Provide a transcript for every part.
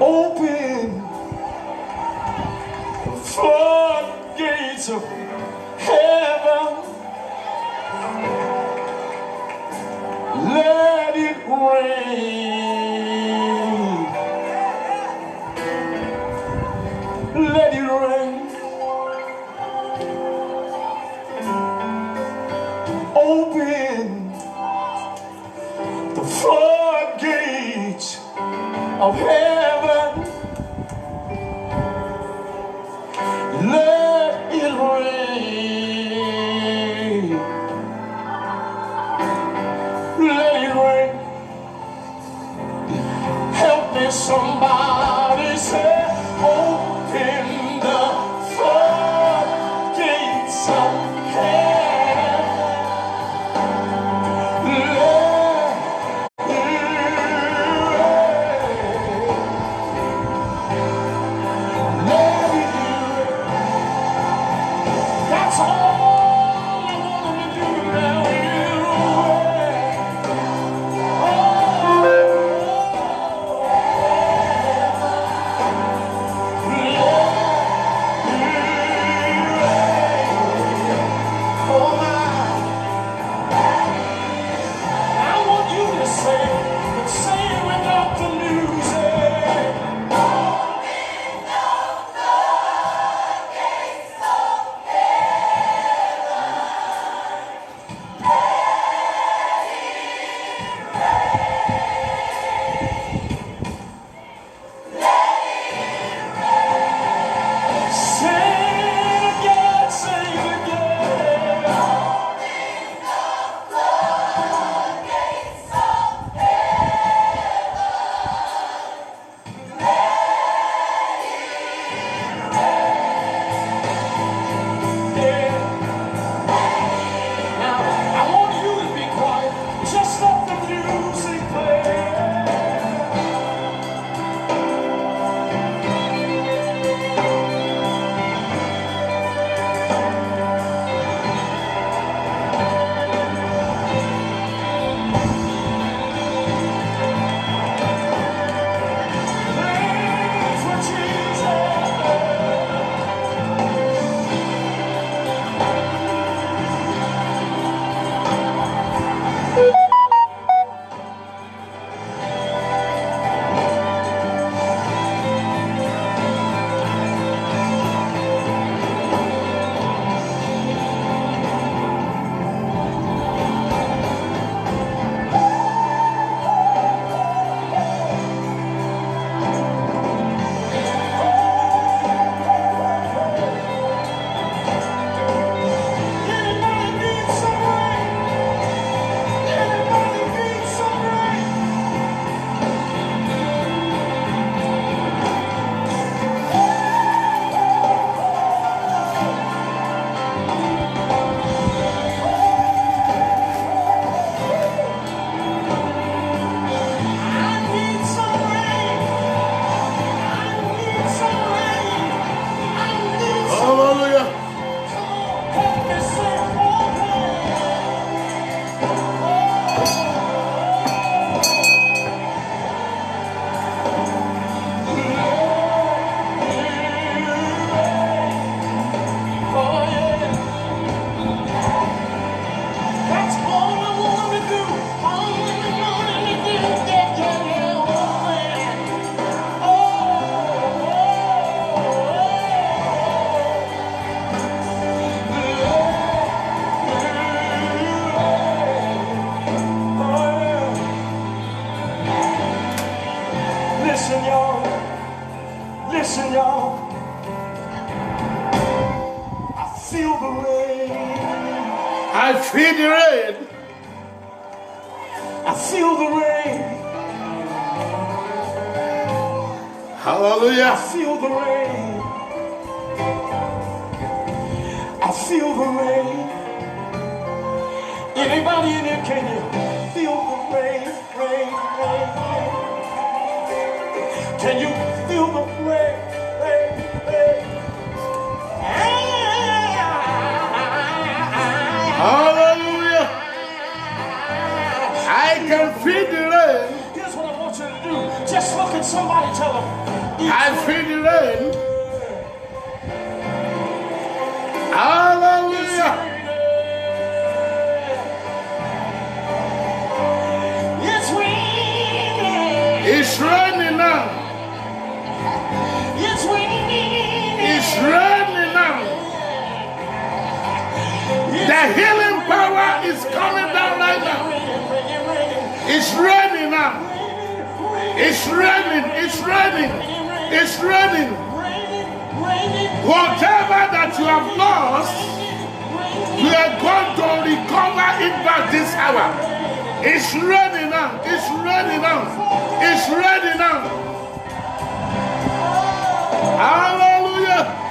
Open the floodgates of heaven. Let it rain. Let it rain. Open the floodgates of heaven. Let it rain. Let it rain. Help me, somebody say, open the floodgates of heaven. That's all I want to do now. Listen, y'all. I feel the rain. I feel the rain. I feel the rain. Hallelujah. I feel the rain. I feel the rain. Anybody in here, can you feel the rain, rain, rain, rain? Can you feel the rain, rain, rain? Hallelujah. I can feel the rain. Here's what I want you to do. Just look at Somebody tell them. I feel the rain. Hallelujah. It's raining. It's raining now. It's raining. It's raining now. The healing power is coming down right now. It's raining now. It's raining. It's raining. It's raining. Whatever that you have lost, you are going to recover it back this hour. It's raining now. It's raining now. It's raining now. Hallelujah.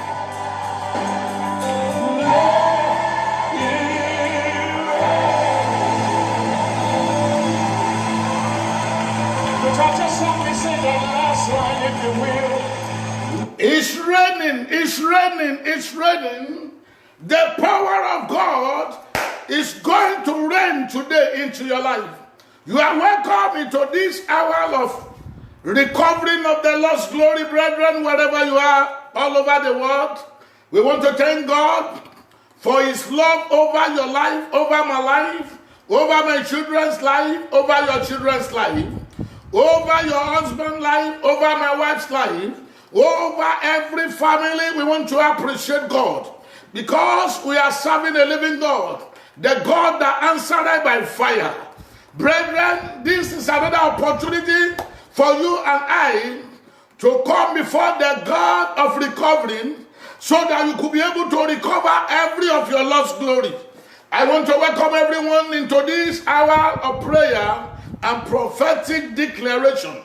Somebody say that last line if you will. It's raining, it's raining, it's raining. The power of God is going to rain today into your life. You are welcome into this hour of recovering of the lost glory, brethren, wherever you are, all over the world. We want to thank God for His love over your life, over my life, over my children's life, over your children's life, over your husband's life, over my wife's life, over every family. We want to appreciate God because we are serving a living God, the God that answered by fire. Brethren, this is another opportunity for you and I to come before the God of recovering so that you could be able to recover every of your lost glory. I want to welcome everyone into this hour of prayer and prophetic declaration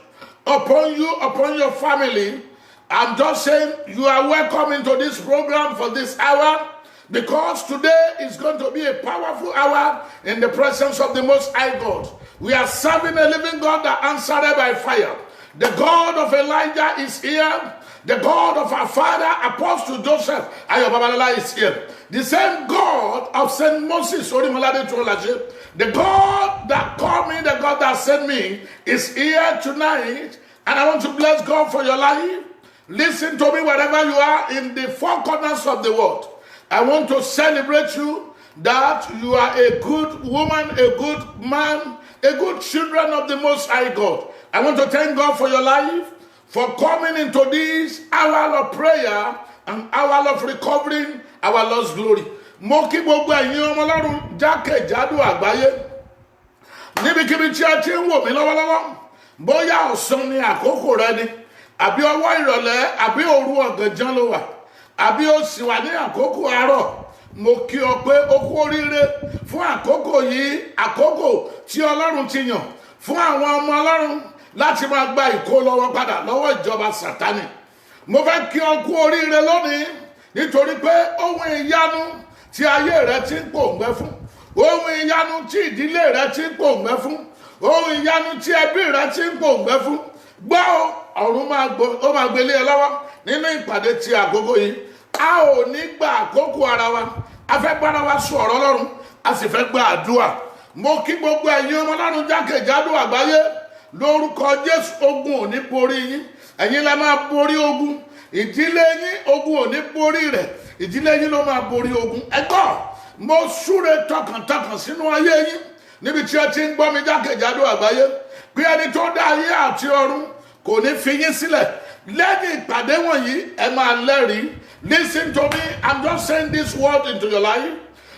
upon you, upon your family. I'm just saying you are welcome into this program for this hour because today is going to be a powerful hour in the presence of the Most High God. We are serving a living God that answered by fire. The God of Elijah is here. The God of our father, Apostle Joseph Ayo Babalala is here. The same God of Saint Moses, the God that called me, the God that sent me, is here tonight. And I want to bless God for your life. Listen to me wherever you are in the four corners of the world. I want to celebrate you that you are a good woman, a good man, a good children of the Most High God. I want to thank God for your life, for coming into this hour of prayer and hour of recovering our lost glory. Mo kí gbogbo ẹ̀yin ọmọ Ọlọ́run jákèjádò àgbáyé. Níbikíbi tí a ti ń wò mí lọ́wọ́lọ́wọ́, bóyá ọ̀sán ni àkókò rẹ ni, àbí ọwọ́ ìrọ̀lẹ́, àbí òru ọ̀gànjọ́ ló wà, àbí ó sì wà ní àkókò àárọ̀. Mo kí ọ pé ó kú oríire fún àkókò yìí, àkókò tí Ọlọ́run ti yàn fún àwọn ọmọ Ọlọ́run láti máa gba ìkólọ́wọ́ padà lọ́wọ́ ìjọba Sátánì. Mo fẹ́ kí ọ kú oríire lónìí nítorí pé ohun ìyanu tí ayé rẹ ti ń pòǹgbẹ fún, ohun ìyanu tí ìdílé rẹ ti ń pòǹgbẹ fún, ohun ìyanu tí ẹbí rẹ ti ń pòǹgbẹ fún, gbọ́ ọ̀run máa gbélé ẹ lọ́wọ́ nínú ìpàdé ti àkókò yìí. A ò ní gba àkókò ara wa, a fẹ́ gbára wa sọ ọ̀rọ̀ Ọlọ́run, a sì fẹ́ gba àdúrà. Mo kí gbogbo ẹ̀yin ọmọ Ọlọ́run jákèjádò àgbáyé lórúkọ Jésù. Ogun ò ní borí yín, ẹ̀yin la máa borí ogun. Ìdílé yín ogun ò ní borí rẹ̀, ìdílé yín ló máa borí ogun. Ẹ gbọ́, mo súre tọkàntọkàn sínú ayé yín níbi tí ẹ ti ń gbọ́ mi jákèjádò àgbáyé pé ẹni tó dá ayé àti ọ̀run kò ní fi yín sílẹ̀. Lẹ́yìn ìpàdé wọ̀nyí ẹ máa lẹ́rìí. Listen to me, I'm just saying this word into your life,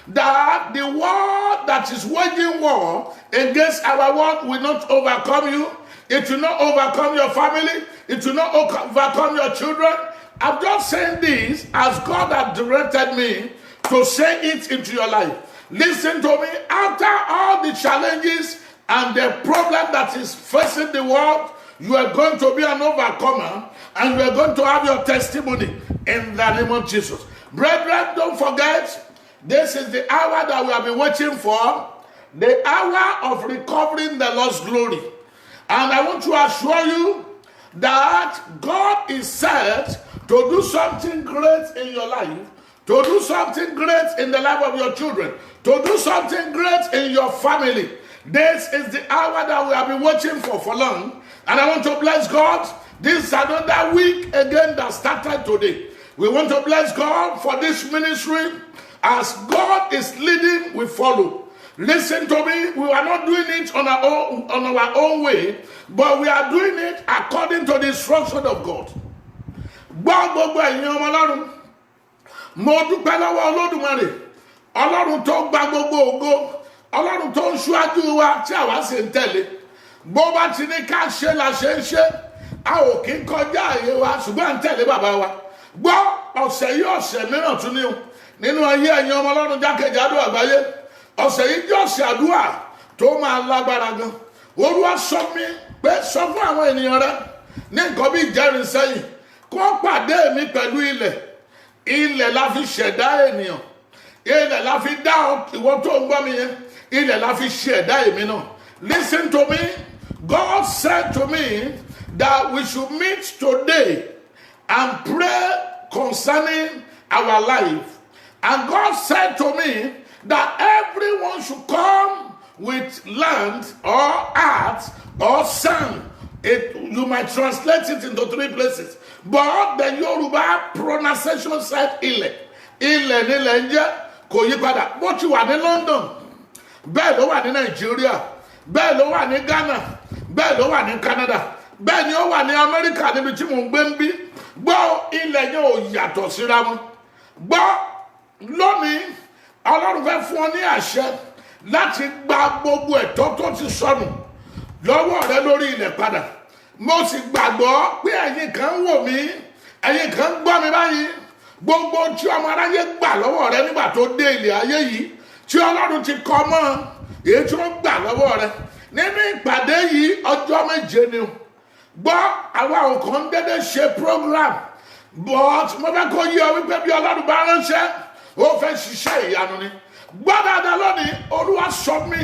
that the war that is waging war against our world will not overcome you. It will not overcome your family. It will not overcome your children. I'm just saying this as God has directed me to say it into your life. Listen to me. After all the challenges and the problem that is facing the world, you are going to be an overcomer and you are going to have your testimony in the name of Jesus. Brethren, don't forget, this is the hour that we have been waiting for, the hour of recovering the lost glory. And I want to assure you that God is set to do something great in your life, to do something great in the life of your children, to do something great in your family. This is the hour that we have been waiting for long. And I want to bless God. This is another week again that started today. We want to bless God for this ministry. As God is leading, we follow. Listen to me. We are not doing it on our own way, but we are doing it according to the instruction of God. Mo dúpẹ́ lọ́wọ́ Olódùmarè, Ọlọ́run tó gba gbogbo ògo, Ọlọ́run tó ń ṣíwájú wa tí àwa sì ń tẹ̀lé. Bó bá ti ní ká ṣe la ṣe ń ṣe, a ò kí ń kọjá àyè wa ṣùgbọ́n à ń tẹ̀lé bàbá wa. Gbọ́ ọ̀sẹ̀ yìí ọ̀sẹ̀ mìíràn tún ní o nínú ayé ẹ̀yin ọmọ Ọlọ́run jákèjádò àgbáyé. Ọ̀sẹ̀ yìí jẹ́ ọ̀sẹ̀ àdúrà tó máa lágbára gan. Olúwa sọ mi pé sọ fún àwọn ènìyàn rẹ ní nǹkan bí ìjẹrin sẹ́yìn kó pàdé mi pẹ̀lú ilẹ̀. Ilẹ̀ la fi ṣẹ̀dá ènìyàn. Ilẹ̀ la fi dá ìwọ tó ń gbọ́ mi yẹn. Ilẹ̀ la fi ṣẹ̀dá èmi náà. Listen to me. God said to me that we should meet today and pray concerning our life. And God said to me that everyone should come with land or earth or sand. You might translate it into three places. But the Yoruba pronunciation said Ile. Ile nílẹ̀ ń jẹ́ kò yí padà. Bó ti wà ní London, bẹ́ẹ̀ ló wà ní Nàìjíríà, bẹ́ẹ̀ ló wà ní Ghana, bẹ́ẹ̀ ló wà ní Canada, bẹ́ẹ̀ ni ó wà ní Amẹ́ríkà níbi tí mò ń gbé ń bí. Gbọ́ ilẹ̀ yẹn ò yàtọ̀ síra wọn. Gbọ́ lónìí, Ọlọ́run fẹ́ fún ọ ní àṣẹ láti gba gbogbo ẹ̀tọ́ tó ti sọnù lọ́wọ́ rẹ lórí ilẹ̀ padà. Mo sì gbàgbọ́ pé ẹ̀yin kan wò mí, ẹ̀yin kan gbọ́ mi báyìí. Gbogbo tí ọmọ aráyé gbà lọ́wọ́ rẹ nígbà tó dé ilẹ̀ ayé yìí, tí Ọlọ́run ti kọ mọ́, èyí tí wọ́n gbà lọ́wọ́ rẹ. Nínú ìpàdé yìí, ọjọ́ méje ni o. Gbọ́ àwa òkan dédé ṣe program, but mo fẹ́ kó yí ọ wípé bí Ọlọ́run bá ránṣẹ́, ó fẹ́ ṣiṣẹ́ ìyanu ni. Gbọ́ dáadáa lónìí, Olúwa sọ mí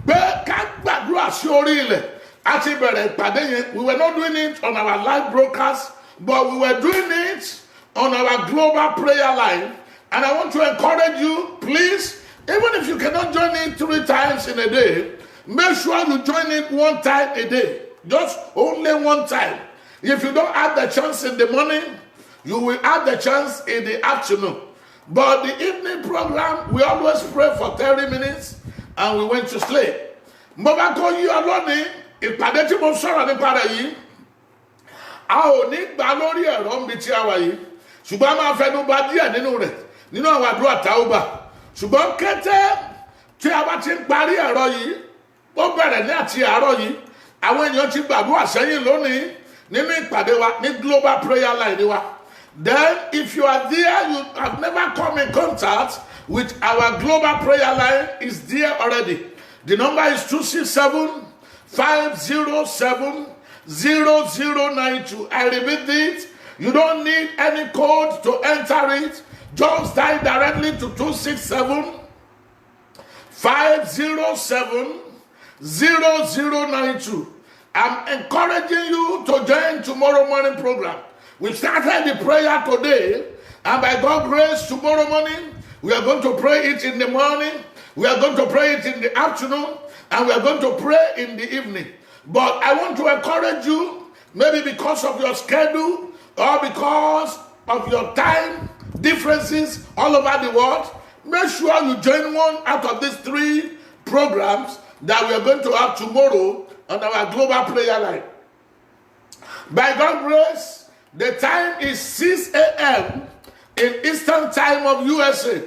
pé ká gbàdúrà sí orí ilẹ̀. Àti bẹ̀rẹ̀ ìpàdé yẹn, we were not doing it on our live broadcast, but we were doing it on our global prayer line. And I want to encourage you, please, even if you cannot join it 3 times in a day, make sure you join it 1 time a day. Just only 1 time. If you don't have the chance in the morning, you will have the chance in the afternoon. But the evening program, we always pray for 30 minutes and we went to sleep. Mo bá kọ́ yí ọlọ́ni ìpàdé tí mo sọ̀rọ̀ nípa rẹ̀ yìí, a ò ní gbà lórí ẹ̀rọ níbi tí a wà yìí, ṣùgbọ́n a máa fẹnu bà díẹ̀ nínú rẹ̀ nínú àwọn àdúrà tàúbà. Ṣùgbọ́n kété tí a bá ti ń parí ẹ̀rọ yìí, ó bẹ̀rẹ̀ ní àti àárọ̀ yìí, àwọn èèyàn ti gbàdúrà sẹ́yìn lónìí nínú ìpàdé wa ní global prayer line wa. Then if you are there, you have never come in contact with our global prayer line, is there already. The number is 267-507-0092. I repeat it. You don't need any code to enter it. Just dial directly to 267-507-0092. I'm encouraging you to join tomorrow morning program. We started the prayer today, and by God's grace, tomorrow morning, we are going to pray it in the morning, we are going to pray it in the afternoon, and we are going to pray in the evening. But I want to encourage you, maybe because of your schedule or because of your time differences all over the world, make sure you join one out of these 3 programs that we are going to have tomorrow on our global prayer line. By God's grace, the time is 6 a.m. in Eastern Time of USA.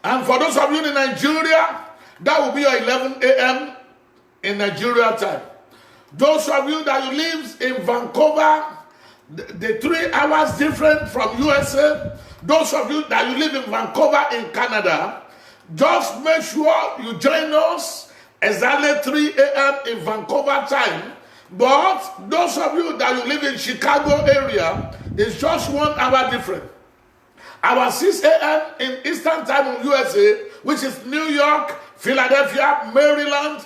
And for those of you in Nigeria, that will be your 11 a.m. in Nigeria time. Those of you that you live in Vancouver, the 3 hours different from USA. Those of you that you live in Vancouver in Canada, just make sure you join us exactly 3 a.m. in Vancouver time. But those of you that you live in Chicago area, it's just 1 hour different. Our 6 a.m. in Eastern Time in USA, which is New York, Philadelphia, Maryland,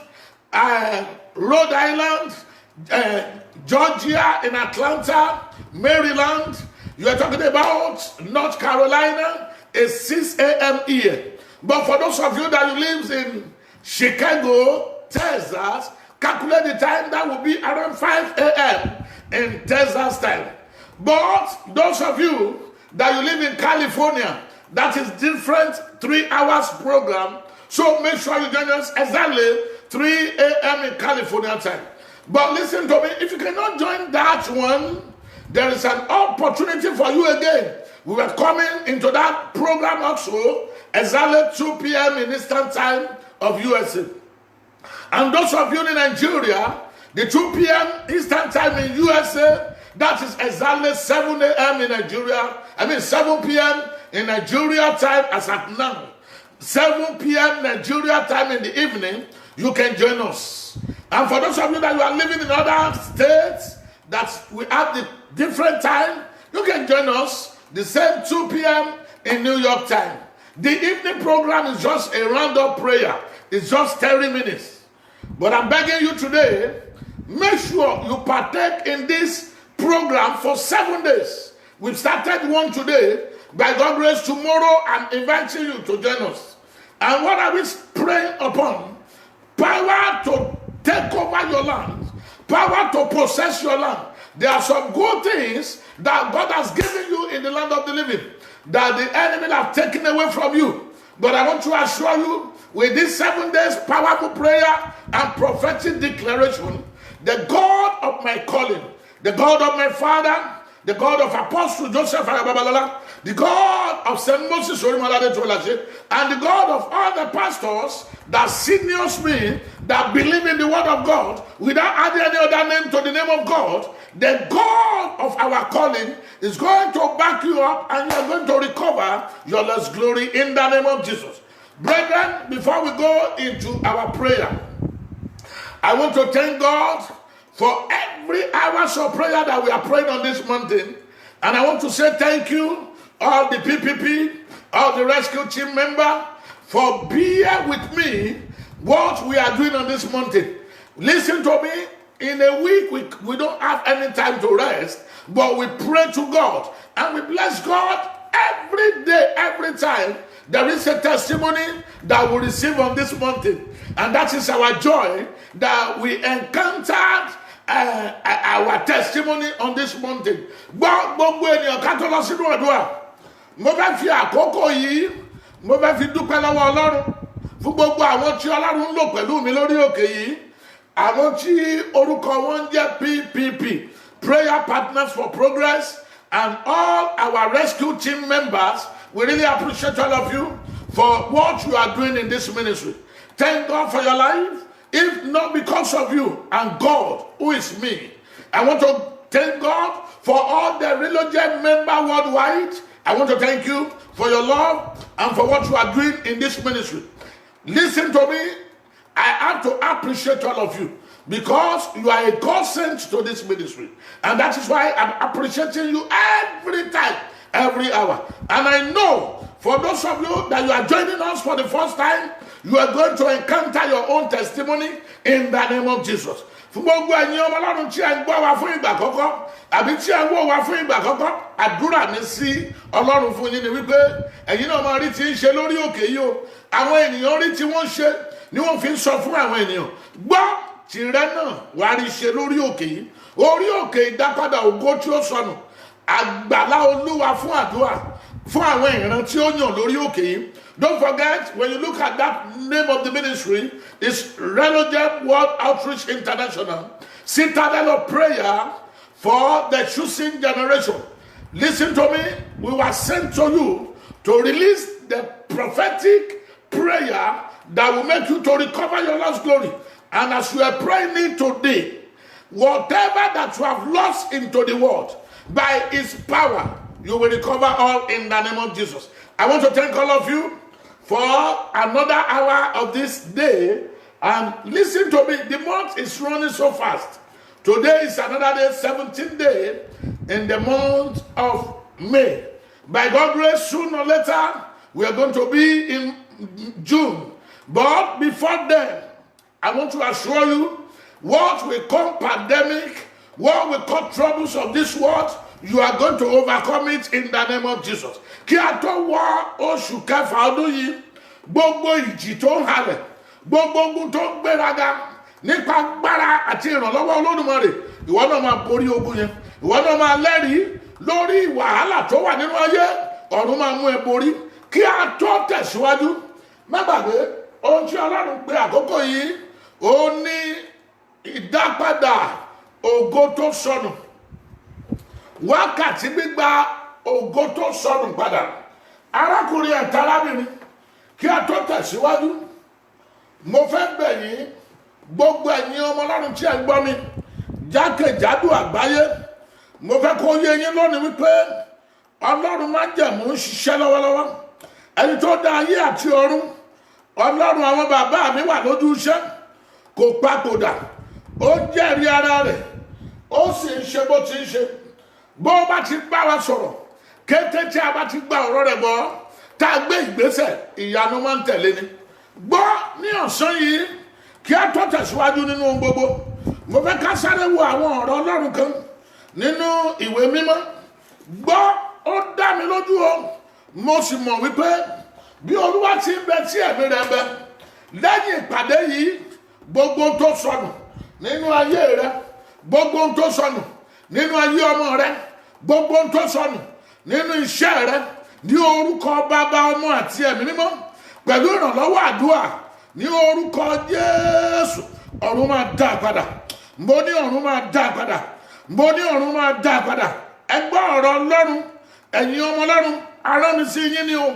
Rhode Island, Georgia, in Atlanta, Maryland. You are talking about North Carolina, is 6 a.m. here. But for those of you that live in Chicago, Texas, calculate the time, that will be around 5 a.m. in Texas time. But those of you that you live in California, that is different 3 hours program. So make sure you join us exactly 3 a.m. in California time. But listen to me, if you cannot join that one, there is an opportunity for you again. We were coming into that program also exactly 2 p.m. in Eastern time of USA. And those of you in Nigeria, the 2 p.m. Eastern time in USA, that is exactly 7 a.m. in Nigeria. 7 p.m. in Nigeria time as at now. 7 p.m. Nigeria time in the evening, you can join us. And for those of you that you are living in other states, that we have the different time, you can join us the same 2 p.m. in New York time. The evening program is just a round-up prayer. It's just 30 minutes. But I'm begging you today, make sure you partake in this program for 7 days. We've started one today. By God's grace, tomorrow I'm inviting you to join us. And what are we praying upon? Power to take over your land. Power to possess your land. There are some good things that God has given you in the land of the living that the enemy have taken away from you. But I want to assure you, with these 7 days powerful prayer and prophetic declaration, the God of my calling, the God of my father, the God of Apostle Joseph Ayababalala, the God of St. Moses Orimalade Tolaje, and the God of all the pastors that seniors me, that believe in the word of God, without adding any other name to the name of God, the God of our calling is going to back you up, and you are going to recover your lost glory in the name of Jesus. Brethren, before we go into our prayer, I want to thank God for every hours of prayer that we are praying on this mountain. And I want to say thank you, all the PPP, all the rescue team member, for being with me what we are doing on this mountain. Listen to me, in a week we don't have any time to rest, but we pray to God and we bless God every day, every time. There is a testimony that we receive on this mountain. And that is our joy that we encountered our testimony on this mountain. Gbogbo ènìyàn ká tó lọ sínú àdúrà. Mo fẹ́ fi àkókò yìí, mo fẹ́ fi dúpẹ́ lọ́wọ́ Ọlọ́run fún gbogbo àwọn tí Ọlọ́run ń lò pẹ̀lú mi lórí òkè yìí. Àwọn tí orúkọ wọn jẹ́ PPP, Prayer Partners for Progress, and all our rescue team members. We really appreciate all of you for what you are doing in this ministry. Thank God for your life. If not because of you and God, who is me, I want to thank God for all the religious members worldwide. I want to thank you for your love and for what you are doing in this ministry. Listen to me. I have to appreciate all of you because you are a God sent to this ministry. And that is why I'm appreciating you every time, every hour. And I know for those of you that you are joining us for the first time, you are going to encounter your own testimony in the name of Jesus. Fún gbogbo ẹ̀yin ọmọ Ọlọ́run tí ẹ ń gbọ́ wa fún ìgbà àkọ́kọ́ àbí tí ẹ ń wò wa fún ìgbà àkọ́kọ́, àdúrà mi sí Ọlọ́run fún yín ni wípé ẹ̀yin náà máa rí tí ń ṣe lórí òkè yìí o. Àwọn ènìyàn rí tí wọ́n ṣe ni wọ́n fi ń sọ fún àwọn ènìyàn. Gbọ́ tìrẹ náà wà á rí ṣe lórí òkè yìí. Orí òkè ìdápadà ògo tí ó sọnù. Àgbàlá Olúwa fún àdúrà fún àwọn ìran tí ó yàn lórí òkè yìí. Don't forget, when you look at that name of the ministry, it's Relojem World Outreach International, Citadel of Prayer for the Choosing Generation. Listen to me, we were sent to you to release the prophetic prayer that will make you to recover your lost glory. And as you are praying it today, whatever that you have lost into the world, by His power, you will recover all in the name of Jesus. I want to thank all of you for another hour of this day. And listen to me, the month is running so fast. Today is another day, 17th day in the month of May. By God's grace, sooner or later, we are going to be in June. But before then, I want to assure you, what we call pandemic, what we call troubles of this world, you are going to overcome it in the name of Jesus. Kí a tó wá oṣù kẹfà ọdún yìí, gbogbo ìjì tó ń halẹ̀, gbogbo ogun tó gbéraga nípa agbára àti ìrànlọ́wọ́ Olódùmarè, ìwọ náà máa borí ogun yẹn. Ìwọ náà máa lẹ́rìí lórí wàhálà tó wà nínú ayé, ọ̀run máa mú ẹ borí. Kí a tó tẹ̀síwájú, má gbàgbé ohun tí Ọlọ́run pè àkókò yìí, ó ní ìdápadà ògo tó sọnù, wákàtí gbígba ògo tó sọnù padà. Arákùnrin àti arábìnrin, kí a tó tẹ̀síwájú, mo fẹ́ bẹ̀ yín, gbogbo ẹ̀yin ọmọ Ọlọ́run tí ẹ gbọ́ mi jákèjádò àgbáyé, mo fẹ́ kó yé yín lónìí wípé Ọlọ́run májẹ̀mú ń ṣiṣẹ́ lọ́wọ́lọ́wọ́. Ẹni tó dá ayé àti ọ̀run, Ọlọ́run àwọn bàbá mi wà lójú iṣẹ́, kò papòdà, ó jẹ́rìí ara rẹ̀, ó sì ń ṣe bó ti ń ṣe. Bó bá ti bá wa sọ̀rọ̀, kété tí a bá ti gba ọ̀rọ̀ rẹ̀ gbọ́, tá a gbé ìgbésẹ̀, ìyanu máa ń tẹ̀lé ni. Gbọ́ ní ọ̀sán yìí, kí a tó tẹ̀síwájú nínú ohun gbogbo, mo fẹ́ ká sáré wo àwọn ọ̀rọ̀ Ọlọ́run kan nínú ìwé mímọ́. Gbọ́, ó dá mi lójú o, mo sì mọ̀ wípé bí Olúwa ti ń bẹ tí ẹ̀mí rẹ̀ bẹ, lẹ́yìn ìpàdé yìí, gbogbo tó sọnù nínú ayé rẹ, gbogbo tó sọnù nínú ayé ọmọ rẹ, gbogbo tó sọnù nínú iṣẹ́ rẹ, ní orúkọ Bàbá, Ọmọ àti Ẹ̀mí Mímọ́, pẹ̀lú ìrànlọ́wọ́ àdúrà, ní orúkọ Jésù, ọ̀run máa dá padà. Mo ní ọ̀run máa dá padà. Mo ní ọ̀run máa dá padà. Ẹ gbọ́ ọ̀rọ̀ Ọlọ́run, ẹ̀yin ọmọ Ọlọ́run, arán mi sí yín ni o,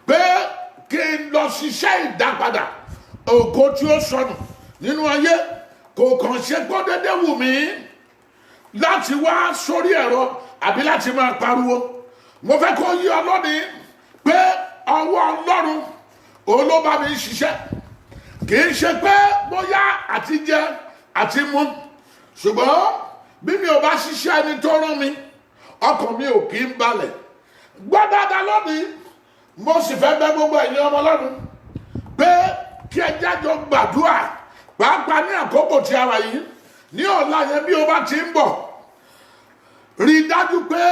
pé kí n lọ ṣiṣẹ́ ìdápadà ògo tí ó sọnù nínú ayé. Kò kàn ṣe gbọ́ dédé wù mí láti wá sórí ẹ̀rọ àbí láti máa pariwo. Mo fẹ́ kó yí ọlọ́ni pé ọwọ́ Ọlọ́run òun ló bá mi ṣiṣẹ́. Kì í ṣe pé bóyá àti jẹ àti mu, ṣùgbọ́n bí mi ò bá ṣiṣẹ́ ẹni tó rán mi, ọkàn mi ò kì í balẹ̀. Gbọ́ dáadáa lónìí, mo sì fẹ́ bẹ̀ gbogbo ẹ̀yin ọmọ Ọlọ́run pé kí ẹ jájọ gbàdúrà, pàápàá ní àkókò tí a wà yìí. Ní ọ̀la yẹn bí o bá ti ń bọ̀, rí i dájú pé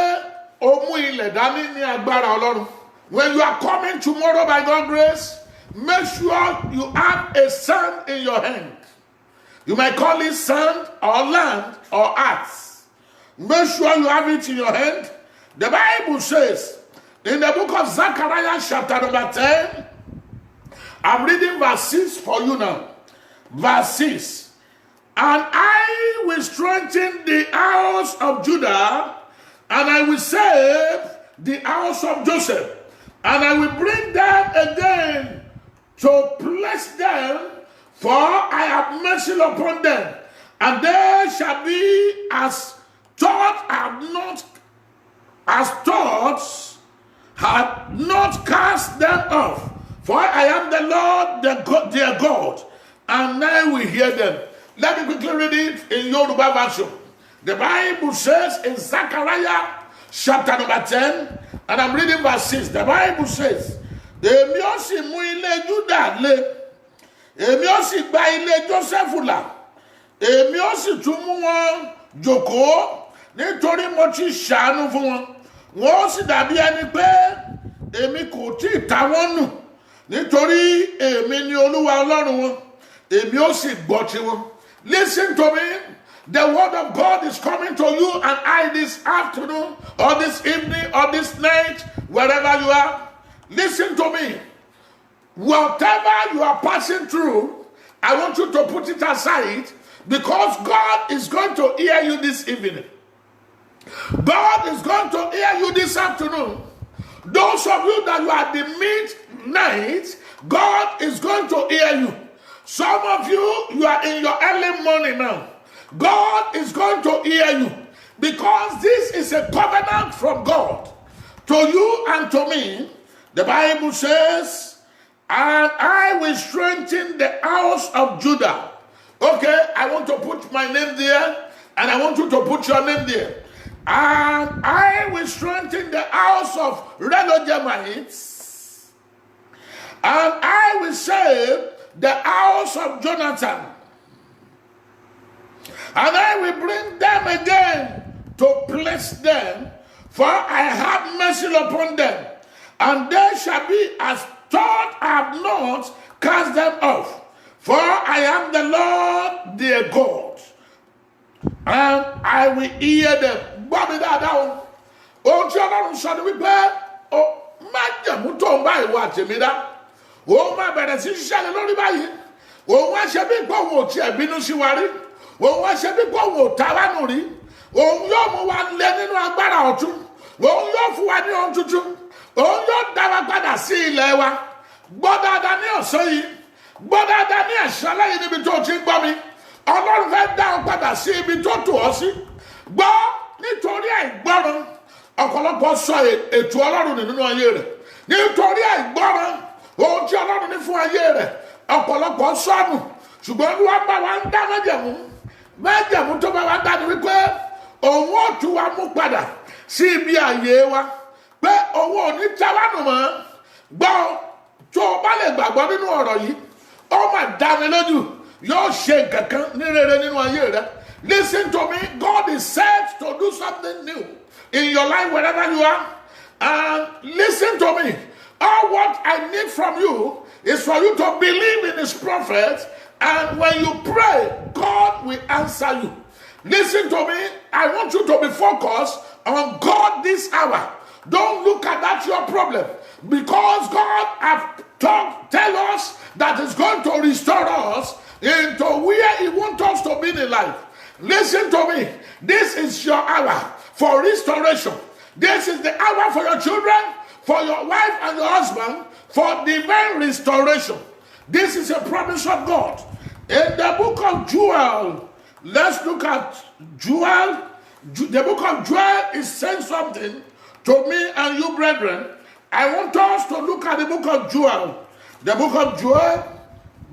o mú ilẹ̀ dání ní agbára Ọlọ́run. When you are coming tomorrow by God's grace, make sure you have a sand in your hand. You might call it sand or land or earth. Make sure you have it in your hand. The Bible says in the book of Zechariah chapter number 10, I'm reading verse 6 for you now. Verse 6. And I will strengthen the house of Judah, and I will save the house of Joseph, and I will bring them again to place them, for I have mercy upon them, and they shall be as thoughts have not cast them off. For I am the Lord their God, and I will hear them. Let me quickly read it in Yoruba version. The Bible says in Zechariah chapter number 10, and I'm reading verse 6. The Bible says, èmi ó sì mú ilé Júdà le, èmi ó sì gba ilé Jósẹ́fù là, èmi ó sì tún mú wọn jókòó, nítorí mo ti ṣàánú fún wọn. Wọn ó sì dàbí ẹni pé èmi kò tí ì ta wọ́n nù, nítorí èmi ni Olúwa Ọlọ́run wọn, èmi ó sì gbọ́ tiwọn. Listen to me. The word of God is coming to you and I this afternoon or this evening or this night, wherever you are. Listen to me. Whatever you are passing through, I want you to put it aside, because God is going to hear you this evening. God is going to hear you this afternoon. Those of you that you are at the midnight, God is going to hear you. Some of you are in your early morning now. God is going to hear you, because this is a covenant from God to you and to me. The Bible says, and I will strengthen the house of Judah. Okay, I want to put my name there, and I want you to put your name there. And I will strengthen the house of Relogemites, and I will save the house of Jonathan, and I will bring them again to place them, for I have mercy upon them, and they shall be as thought I have not cast them off. For I am the Lord their God, and I will hear them. Bobby that down. Oh, children, son, we bear. Oh, Madam, don't buy what you made up. Oh, my brother, she shall not buy it. Oh, why shall be go to a Binusiwari? Oh, why shall be go to Tavanuri? Oh, you're one letting one better or two. Oh, you're for one on to two. Oh, you're never gonna see Lewa. Bother than you say. Bother than you shall I be talking about me. Ọlọ́run fẹ́ dá ọ padà sí ibi tó tù ọ́ sí. Gbọ́ nítorí àìgbọ́ràn ọ̀pọ̀lọpọ̀ sọ ètò Ọlọ́run nínú ayé rẹ̀. Nítorí àìgbọ́ràn ohun tí Ọlọ́run ní fún ayé rẹ̀ ọ̀pọ̀lọpọ̀ sọnù. Ṣùgbọ́n Olúwa bá wa ń dá májẹ̀mú tó bá wa ń dá ni wípé òun ó tú wa mú padà sí ibi àyè wa. Pé òun ò ní tẹ́wánù mọ́. Gbọ́ tó o bá lè gbàgbọ́ nínú ọ̀rọ̀ yìí ó mà dá mi lójú. Your shake listen to me. God is set to do something new in your life wherever you are. And listen to me. All what I need from you is for you to believe in his prophet. And when you pray, God will answer you. Listen to me. I want you to be focused on God this hour. Don't look at that your problem. Because God has tell us that he's going to restore us into where he wants us to be in life. Listen to me. This is your hour for restoration. This is the hour for your children, for your wife and your husband, for divine restoration. This is a promise of God. In the book of Joel, let's look at Joel. The book of Joel is saying something to me and you, brethren. I want us to look at the book of Joel. The book of Joel,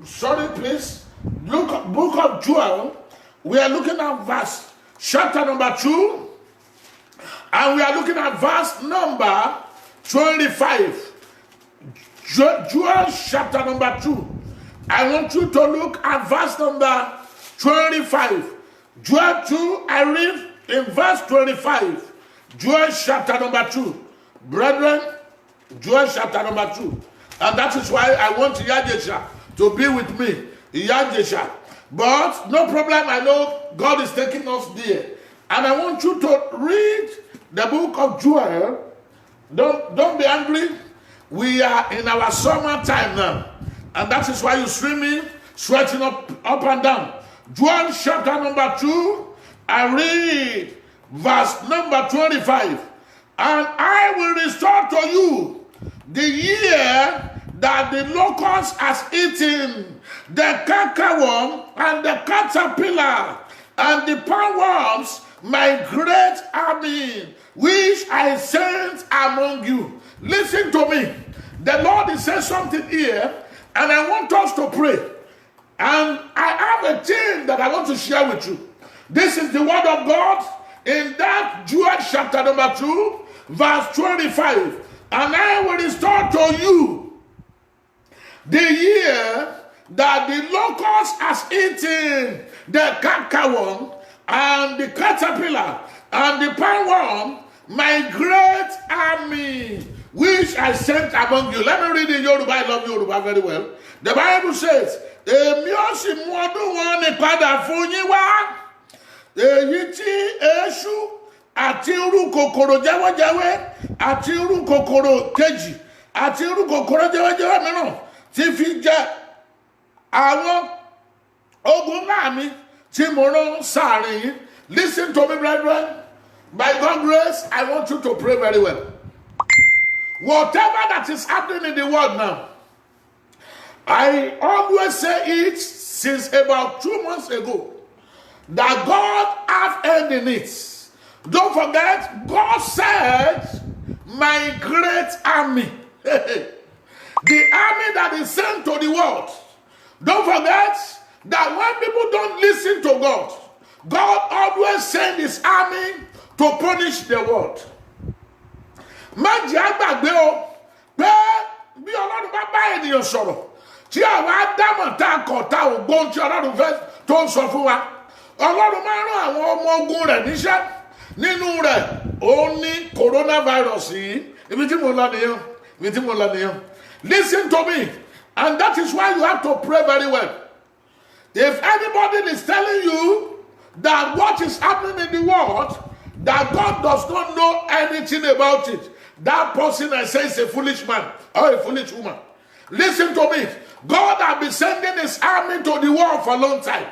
sorry please. Book of Joel, we are looking at chapter number 2, and we are looking at verse number 25. Joel chapter number 2. I want you to look at verse number 25. Joel 2, I read in verse 25. Joel chapter number 2. Brethren, Joel chapter number 2. And that is why I want Yajesha to be with me. Yajesha. But no problem, I know God is taking us there. And I want you to read the book of Joel. Don't be angry. We are in our summer time now. And that is why you're sweating up and down. Joel chapter number 2, I read verse number 25. And I will restore to you the year that the locust has eaten, the cankerworm and the caterpillar and the palmworms, my great army, which I sent among you. Listen to me. The Lord is saying something here, and I want us to pray. And I have a thing that I want to share with you. This is the word of God in that Joel chapter number 2, verse 25. And I will restore to you the year that the locust has eaten, the cankerworm and the caterpillar and the palmworm, my great army, which I sent among you. Let me read in Yoruba. I love Yoruba very well. The Bible says, èmi ó sì mú ọdún wọn ní padà fún yín wá, èyí tí èṣù àti irú kòkòrò jẹ́wọ́jẹ́wẹ́ àti irú kòkòrò kejì àti irú kòkòrò jẹ́wọ́jẹ́wẹ́ mìíràn tí fi jẹ àwọn ogun náà mi tí mo rán sáàrin yín. Listen to me, brethren. By God's grace, I want you to pray very well. Whatever that is happening in the world now, I always say it since about 2 months ago, that God has hand in it. Don't forget, God said, my great army. The army that is sent to the world. Don't forget that when people don't listen to God, God always sends his army to punish the world. Má jẹ́ àgbàgbé o pé bí Ọlọ́run bá bá ènìyàn sọ̀rọ̀ tí àwọn ádámọ̀ tá a kọ̀ tá ò gbóhùn tí Ọlọ́run fẹ́ tó ń sọ fún wa, Ọlọ́run máa rán àwọn ọmọ ogun rẹ̀ níṣẹ́. Nínú rẹ̀ ó ní coronavirus yìí. Ibi tí mo lọ nìyẹn. Listen to me, and that is why you have to pray very well. If anybody is telling you that what is happening in the world, that God does not know anything about it, that person I say is a foolish man or a foolish woman. Listen to me. God has been sending his army to the world for a long time.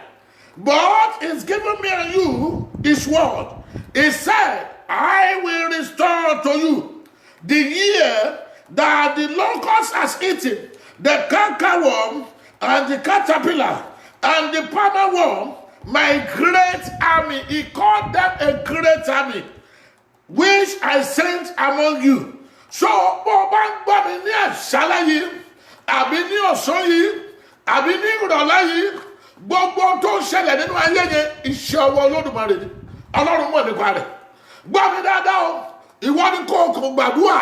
But he's given me and you his word. He said, I will restore to you the year that the locust has eaten, the cankerworm and the caterpillar and the palmer worm, my great army. He called them a great army, which I sent among you. So, àbí ní ọ̀sán yìí, àbí ní ìrọ̀lẹ́ yìí, gbogbo tó ń ṣẹlẹ̀ nínú ayé yẹn, iṣẹ́ ọwọ́ Olódùmarè ni. Ọlọ́run mọ̀ nípa rẹ̀. Gbọ́ mi dáadáa o, ìwọ ni kò gbàdúrà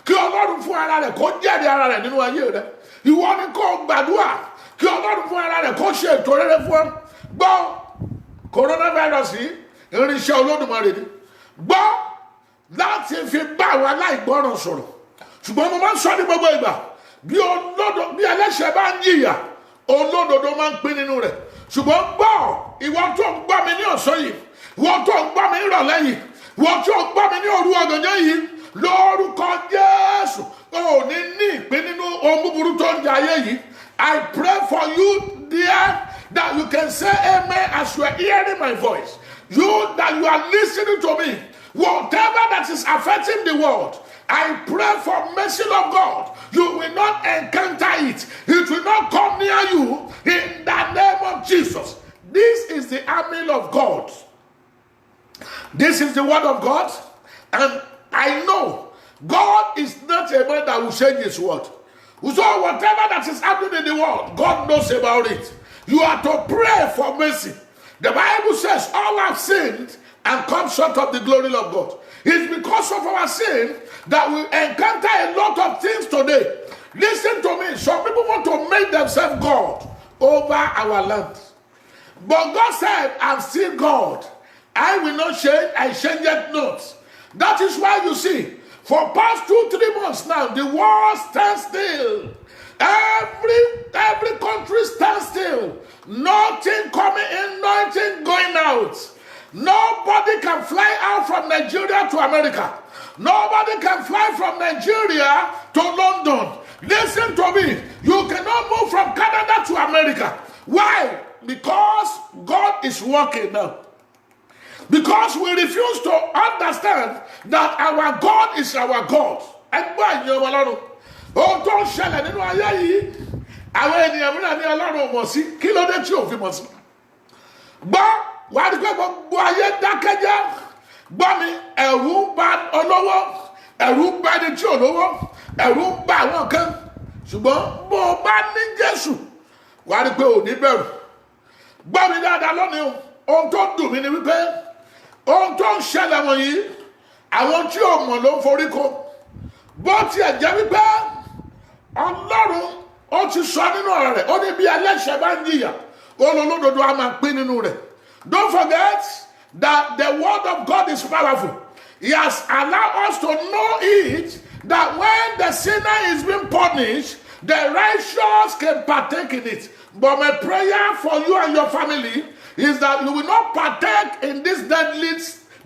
kí Ọlọ́run fún ara rẹ̀ kó jẹ́rìí ara rẹ̀ nínú ayé rẹ̀. Ìwọ ni kò gbàdúrà kí Ọlọ́run fún ara rẹ̀ kó ṣe ètò rere fún ọ. Gbọ́ coronavirus yìí, irinṣẹ́ Olódùmarè ni. Gbọ́ láti fi bá àwọn aláìgbọràn sọ̀rọ̀. Ṣùgbọ́n mo máa ń sọ ní gbogbo ìgbà. Bí ẹlẹ́ṣẹ̀ bá ń jìyà, olódodo máa ń pín nínú rẹ̀. Ṣùgbọ́n gbọ́, ìwọ tó ń gbọ́ mi ní ọ̀sán yìí, ìwọ tó ń gbọ́ mi ní ìrọ̀lẹ́ yìí, ìwọ tó ń gbọ́ mi ní òru ọ̀gànjọ́ yìí, lórúkọ Jésù, ò ní ìpín nínú ohun búburú tó ń jẹ ayé yìí. I pray for you, dear, that you can say amen as you are hearing my voice. That you are listening to me. Whatever that is affecting the world, I pray for mercy of God. You will not encounter it. It will not come near you in the name of Jesus. This is the army of God. This is the word of God. And I know God is not a man that will change his word. So whatever that is happening in the world, God knows about it. You are to pray for mercy. The Bible says all have sinned and come short of the glory of God. It's because of our sin that we encounter a lot of things today. Listen to me. Some people want to make themselves God over our land. But God said, I'm still God. I will not change. I change it not. That is why you see, for past 2-3 months now, the world stands still. Every country stands still. Nothing coming in, nothing going out. Nobody can fly out from Nigeria to America. Nobody can fly from Nigeria to London. Listen to me. You cannot move from Canada to America. Why? Because God is working now. Because we refuse to understand that our God is our God. Ohun tó ń ṣẹlẹ̀ nínú ayé yìí, àwọn ènìyàn mìíràn ní Ọlọ́run ò mọ̀ sí, kí ló dé tí ò fi mọ̀ sí? Gbọ́, wà á rí pé gbogbo ayé dákẹ́jẹ́. Gbọ́ mi, ẹ̀rù ń bà olówó, ẹ̀rù ń bà ẹni tí ò lówó, ẹ̀rù ń bà àwọn kan. Ṣùgbọ́n bó o bá ní Jésù, wà á rí pé ò ní bẹ̀rù. Gbọ́ mi dáadáa lónìí o, ohun tó dùn mí ni wípé ohun tó ń ṣẹlẹ̀ wọ̀nyí, àwọn tí ò mọ̀ ló ń forí kó. Bó tiẹ̀ jẹ́ wípé Ọlọ́run ó ti sọ nínú ọ̀rọ̀ rẹ̀, ó ní bí ẹlẹ́ṣẹ̀ bá ń jìyà, olólódodo á máa pín nínú rẹ̀. Don't forget that the word of God is powerful. He has allowed us to know it, that when the sinner is being punished, the righteous can partake in it. But my prayer for you and your family is that you will not partake in this deadly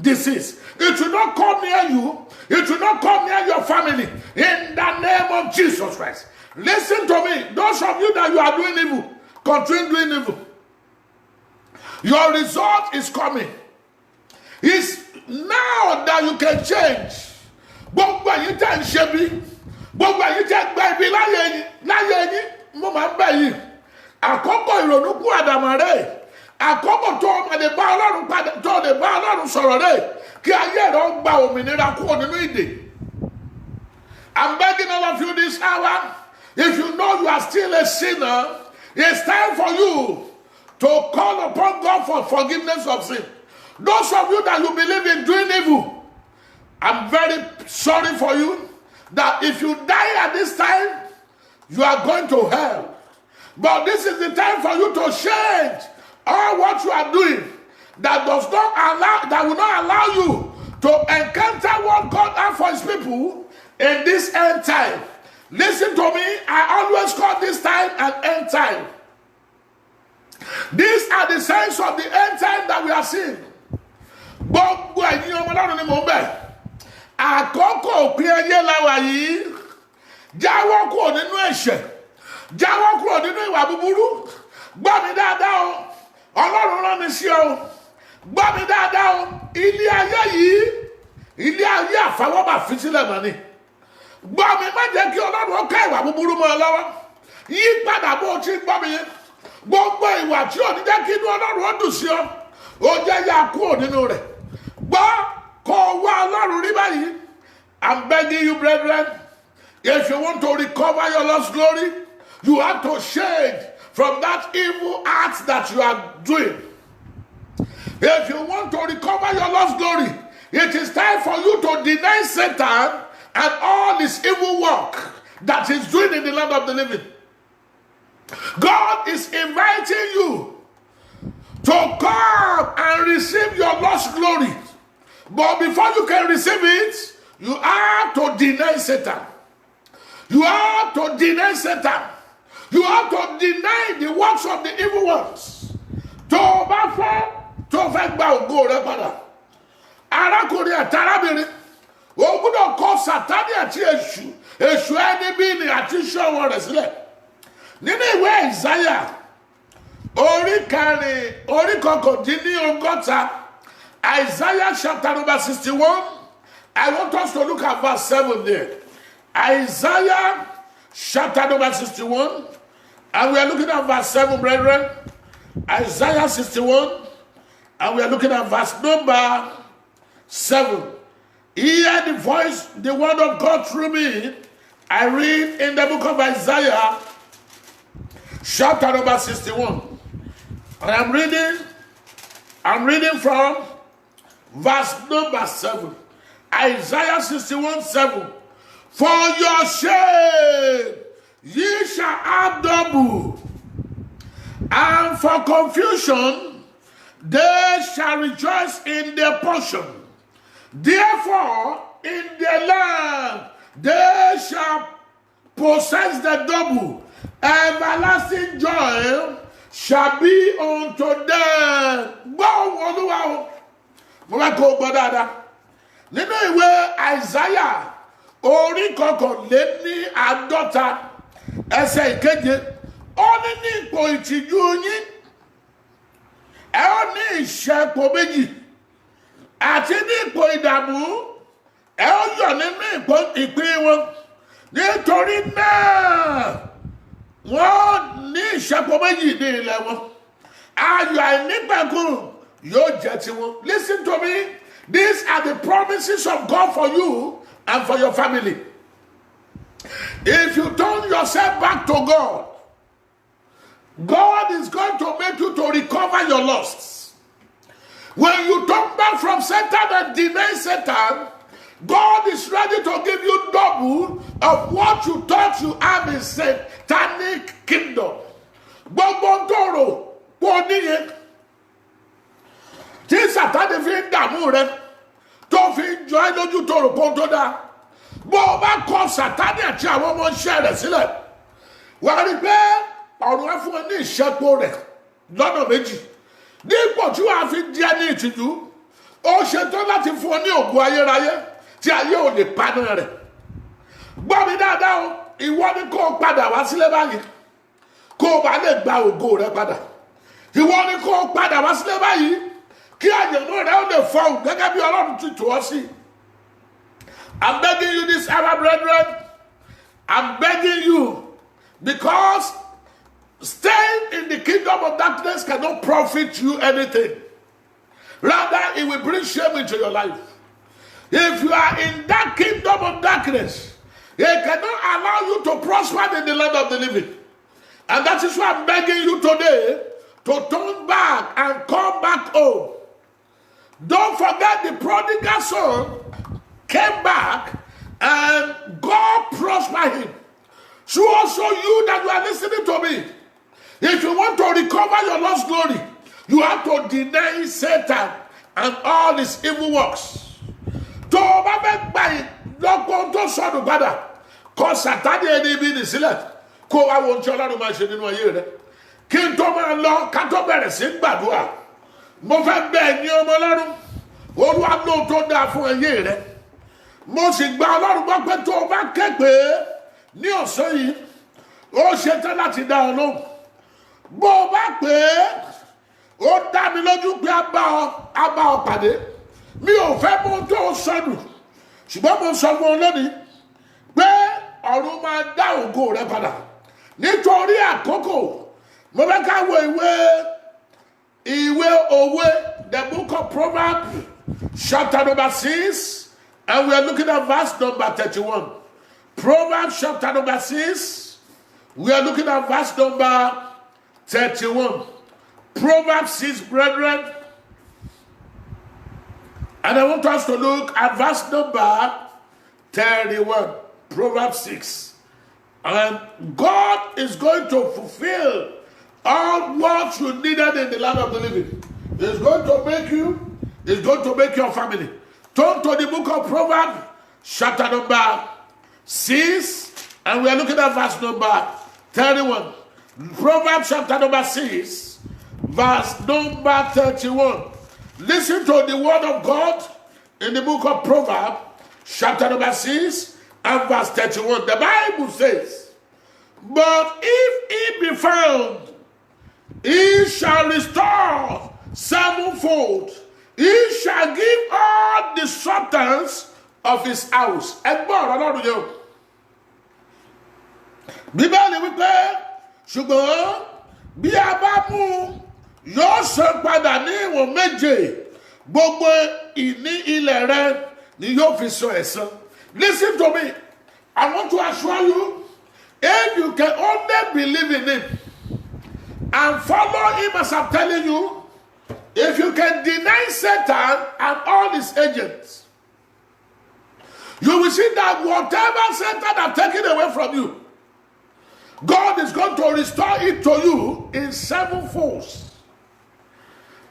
disease. It will not come near you. It will not come near your family. In the name of Jesus Christ. Listen to me. Those of you that you are doing evil, continue doing evil. Your result is coming. It's now that you can change. Gbogbo ẹ̀yin tẹ́ ń ṣe bí, gbogbo ẹ̀yin tẹ́ gba ibi láyé yín, mo máa ń bẹ̀ yìí. Àkókò ìrònúkú àdàmọ̀rẹ́, àkókò tó o lè bá Ọlọ́run padà, tó o lè bá Ọlọ́run sọ̀rọ̀ rẹ̀, kí ayé rẹ̀ gba òmìnira kúrò nínú ìdè. I'm begging all of you this hour, if you know you are still a sinner, it's time for you to call upon God for forgiveness of sin. Those of you that you believe in doing evil, I'm very sorry for you that if you die at this time, you are going to hell. But this is the time for you to change all what you are doing that will not allow you to encounter what God has for his people in this end time. Listen to me, I always call this time an end time. These are the signs of the end time that we are seeing. Gbogbo ẹ̀yin ọmọ Ọlọ́run ni mò ń bẹ̀. Àkókò òpin ayé la wà yìí. Jáwọ́ kúrò nínú ẹ̀ṣẹ̀. Jáwọ́ kúrò nínú ìwà búburú. Gbọ́ mi dáadáa o. Ọlọ́run rán mi sí ọ. Gbọ́ mi dáadáa o. Ilé ayé yìí, ilé ayé àfọwọ́bà fi sílẹ̀ mọ́ ni. Gbọ́ mi, má jẹ́ kí Ọlọ́run ó ká ìwà búburú mọ́ ọ lọ́wọ́. Yí padà bó o ti gbọ́ mi yẹn. Gbogbo ìwà tí ò ní jẹ́ kí inú Ọlọ́run ó dùn sí ọ, ó jẹ́ yá kúrò nínú rẹ̀. Gbọ́ kó wá Ọlọ́run rí báyìí. I'm begging you, brethren, if you want to recover your lost glory, you have to change from that evil act that you are doing. If you want to recover your lost glory, it is time for you to deny Satan and all his evil work that he's doing in the land of the living. God is inviting you to come and receive your lost glory. But before you can receive it, you have to deny Satan. You have to deny Satan. You have to deny the works of the evil ones. Tó bá fẹ́ gba ògo rẹ padà. Arákùnrin àti arábìnrin, o gbọ́dọ̀ kọ̀ Sátánì àti èṣù ẹni bí ni àti ṣọ́wọ́ rẹ̀ sílẹ̀. Nínú ìwé Isaiah, orí kọkàndínlọ́gọ́ta, Isaiah chapter number 61, I want us to look at verse 7 there. Isaiah chapter number 61, and we are looking at verse 7, brethren. Isaiah 61, and we are looking at verse number 7. Hear the voice, the word of God through me. I read in the book of Isaiah, chapter number 61. And I'm reading from verse number 7. Isaiah 61, 7. For your shame ye shall have double, and for confusion they shall rejoice in their portion. Therefore, in their land they shall possess the double. Everlasting joy shall be unto them. Nínú ìwé Isaiah orí kọkànléní àádọ́ta ẹsẹ̀ ìkeje, ó ní ipò ìtìjú yín, ẹ ó ní ìṣẹ́po méjì, àti ní ipò ìdààmú, ẹ ó yọ̀ nínú ìpín wọn. Nítorí náà wọ́n ní ìṣẹ́po méjì ní ilẹ̀ wọn. Ayọ̀ àìnípẹ̀kun yóò jẹ́ tiwọn. Listen to me. These are the promises of God for you and for your family. If you turn yourself back to God, God is going to make you to recover your loss. When you turn back from Satan and deny Satan, God is ready to give you double of what you thought you have in satanic kingdom. Gbogbo kò níye tí Sátánì fi ń dààmú rẹ, tó fi ń jọ ẹ́ lójú tó rò pọ́n tó dáa. Bó o bá kọ̀ Sátánì àti àwọn ọmọ iṣẹ́ rẹ̀ sílẹ̀, wà á rí pé ọ̀run ẹ fún ẹ ní ìṣẹ́po rẹ̀ lọ́nà méjì. Dípò tí wàá fi di ẹni ìtìjú, ó ṣetán láti fún ọ ní ògo ayérayé tí ayé ò lè paná rẹ̀. Gbọ́ mi dáadáa o, ìwọ ni kó o padà wá sílé báyìí, kó o bá lè gba ògo rẹ padà. Ìwọ ni kó o padà wá sílé báyìí, kí àyẹ̀mọ́ rẹ ó lè fọhùn gẹ́gẹ́ bí Ọlọ́run ti tò ọ́ sí. I'm begging you this hour, brethren. I'm begging you, because staying in the kingdom of darkness cannot profit you anything. Rather, it will bring shame into your life. If you are in that kingdom of darkness, it cannot allow you to prosper in the land of the living. And that is why I'm begging you today to turn back and come back home. Don't forget the prodigal son came back and God prospered him. So also you that you are listening to me, if you want to recover your lost glory, you have to deny Satan and all his evil works. Tó o bá fẹ́ gba ìlọ́gbọ́n tó sọnù padà, kọ̀ Sátánì ẹni ibi nì sílẹ̀, kó wá wo ohun tí Ọlọ́run máa ṣe nínú ayé rẹ. kí n tó máa lọ ká tó bẹ̀rẹ̀ sí gbàdúrà mo fẹ́ bẹ̀ ẹ̀yin ọmọ Ọlọ́run Olúwa ló tó dáa fún ẹyẹ rẹ mo sì gba Ọlọ́run gbọ́ pé tó o bá képe ní ọ̀sán yìí ó ṣetán láti dá ọ lóhùn bó o bá pè é ó dá mi lójú pé a bá ọ pàdé mi ò fẹ́ mú tó o sọnù ṣùgbọ́n mo sọ fún ọ lónìí pé ọ̀run máa dá ògo rẹ padà nítorí àkókò mo fẹ́ ká wo ìwé òwe the book of Proverbs chapter number 6 and we are looking at verse number 31. Proverbs chapter number 6 we are looking at verse number 31. Proverbs 6, brethren, and I want us to look at verse number 31. Proverbs 6. And God is going to fulfill all what you needed in the land of the living. He's going to make you, He's going to make your family. Turn to the book of Proverbs, chapter number 6, and we are looking at verse number 31. Proverbs chapter number 6, verse number 31. Listen to the word of God in the book of Proverbs, chapter number 6, and verse 31. The Bible says, but if he be found, he shall restore sevenfold. He shall give all the substance of his house. Ẹgbọ́n Ọlọ́run yẹn. Bíbélì wípé ṣùgbọ́n bí a bá mú yóò san padà ní ìwọ̀n méje gbogbo ìní ilẹ̀ rẹ ni yóò fi san ẹ̀san. Listen to me. I want to assure you, if you can only believe in him and follow him as I'm telling you, if you can deny Satan and all his agents, you will see that whatever Satan has taken away from you, God is going to restore it to you in sevenfolds.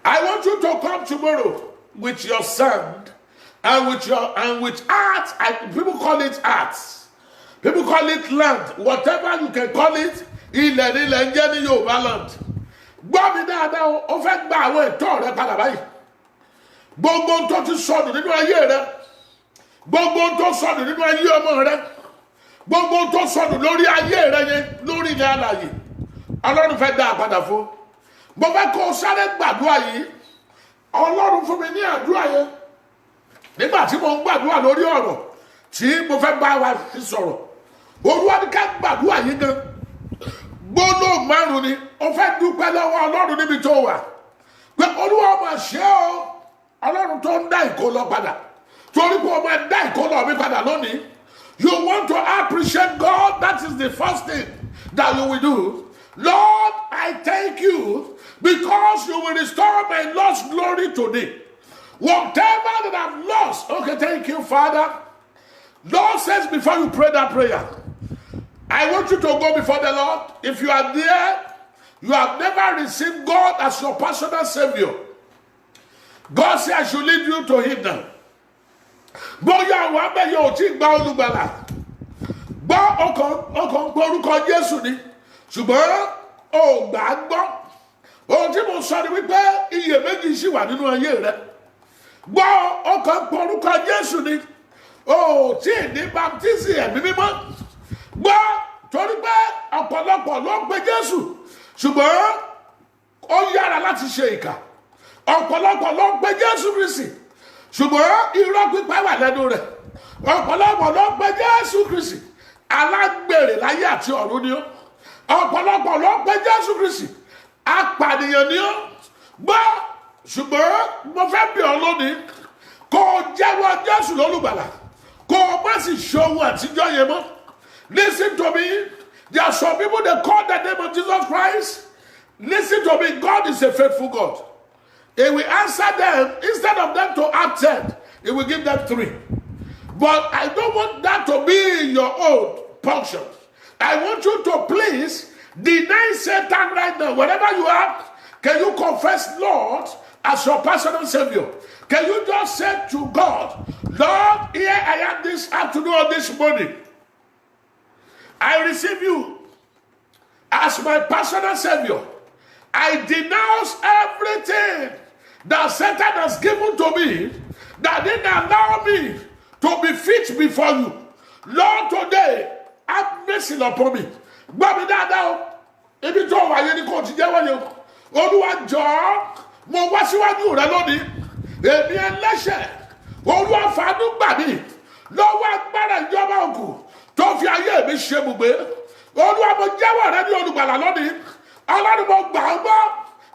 I want you to come tomorrow with your sand and with art. People call it arts. People call it land. Whatever you can call it, ilẹ̀ ń jẹ́ ní Yorùbá land. Gbọ́ mi dáadáa ó fẹ́ gba àwọn ẹ̀tọ́ rẹ padà báyìí. Gbogbo tó ti sọnù nínú ayé rẹ. Gbogbo tó sọnù nínú ayé ọmọ rẹ. Gbogbo tó sọnù lórí ayé rẹ yẹn lórí ilẹ̀ alààyè. Ọlọ́run fẹ́ dá a padà fún. Mo fẹ́ kó o sáré gbàdúrà yìí. Ọlọ́run fún mi ní àdúrà yẹn. Nígbà tí mo ń gbàdúrà lórí ọ̀rọ̀ tí mo fẹ́ bá wa fi sọ̀rọ̀. Olúwa ní ká gbàdúrà yìí gan. Gbólóhùn márùn ni ó fẹ́ dúpẹ́ lọ́wọ́ Ọlọ́run níbi tó wà. Pé Olúwa máa ṣe ọ́. Ọlọ́run tó ń dá ìkólọ padà. Torí pé o máa dá ìkólọ mi padà lónìí. You want to appreciate God. That is the first thing that you will do. Lord, I thank you because you will restore my lost glory today. Whatever that I've lost. Okay, thank you, Father. Lord says before you pray that prayer, I want you to go before the Lord. If you are there, you have never received God as your personal Savior. God says I should lead you to Him now. Bóyá àwọn abẹ́yẹ ò tí gba olùgbàlà. Gbọ́ ọkàn orúkọ Jésù ni. Ṣùgbọ́n ò gbà á gbọ́. Ohun tí mo sọ ni wípé iyèméjì ṣì wà nínú ayé rẹ. Gbọ́ ọkàn orúkọ Jésù ni. Ò tí ì ní baptism ẹ̀mí mímọ́. Gbọ́ torí pé ọ̀pọ̀lọpọ̀ ló ń pe Jésù. Ṣùgbọ́n ó yára láti ṣe ìkà. Ọ̀pọ̀lọpọ̀ ló ń pe Jésù Kristi. Ṣùgbọ́n irọ́ pípa wà lẹ́nu rẹ̀. Ọ̀pọ̀lọpọ̀ ló ń pe Jésù Kristi. Alágbèrè láyé àti ọ̀run ni ó. Ọ̀pọ̀lọpọ̀ ló ń pe Jésù Kristi. Apànìyàn ni ó. Gbọ́ ṣùgbọ́n mo fẹ́ bi ọ́ lónìí kó o jẹ́wọ́ Jésù lólùgbàlà. Kó o má sì ṣòwò àtijọ́ yẹn mọ́. Listen to me. There are some people that call the name of Jesus Christ. Listen to me. God is a faithful God. He will answer them. Instead of them to act 10, He will give them 3. But I don't want that to be your own function. I want you to please deny Satan right now. Wherever you are, can you confess Lord as your personal Savior? Can you just say to God, Lord, here I am this afternoon or this morning. I receive you as my personal Savior. I denounce everything that Satan has given to me that didn't allow me to be fit before you. Lord, today, have mercy upon me. Gbàmí dáadáa o, ibi tó wà yẹn ni kò ti jẹ́wọ́ yẹn o. Olúwa jọ̀ọ́, mo wá síwájú rẹ lónìí. Èmi ẹlẹ́ṣẹ̀, Olúwa fàánú gbà mí. Lọ́wọ́ agbára ìjọba òkú tó fi ayé mi ṣe ibùgbé. Olúwa mo jẹ́wọ́ rẹ ní olùgbàlà lónìí. Ọlọ́run mo gbà ọ́ gbọ́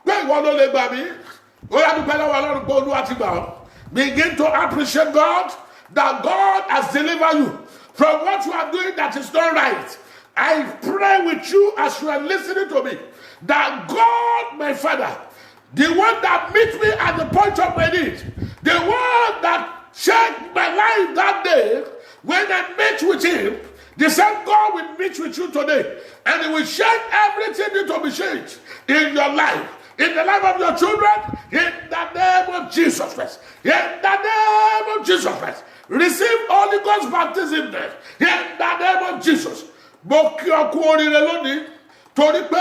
pé ìwọ ló lè gbà mí. Ó yá dúpẹ́ lọ́wọ́ Ọlọ́run pé Olúwa ti gbà ọ́. Begin to appreciate God that God has delivered you from what you are doing that is not right. I pray with you as you are listening to me that God, my Father, the one that meets me at the point of my need, the one that changed my life that day when I met with him, the same God will meet with you today, and he will change everything need to be changed in your life, in the life of your children, in the name of Jesus Christ. In the name of Jesus Christ. Receive Holy Ghost baptism then. In the name of Jesus. Mo kí ọ kú oríire lónìí torí pé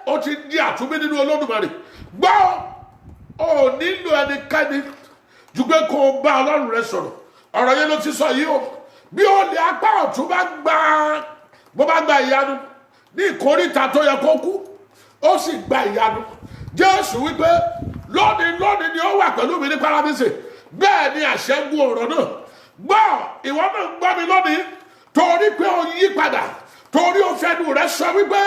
o ti di àtúnbí nínú Olódùmarè. Gbọ́ ò nílò ẹnikẹ́ni ju pé kó o bá Ọlọ́run rẹ sọ̀rọ̀. Ọ̀rọ̀ yẹn ló ti sọ yìí o. Bí o lè apá ọ̀tún bó bá gba ìyanu ní ìkórìtà tó yẹ kó kú, ó sì gba ìyanu. Jésù wípé lónìí ni ó wà pẹ̀lú mi ní Paradísè. Bẹ́ẹ̀ ni àṣẹ ń gun ọ̀rọ̀ náà. Gbọ́ ìwọ náà ń gbọ́ mi lónìí torí pé o yí padà. Torí o fẹnu rẹ sọ wípé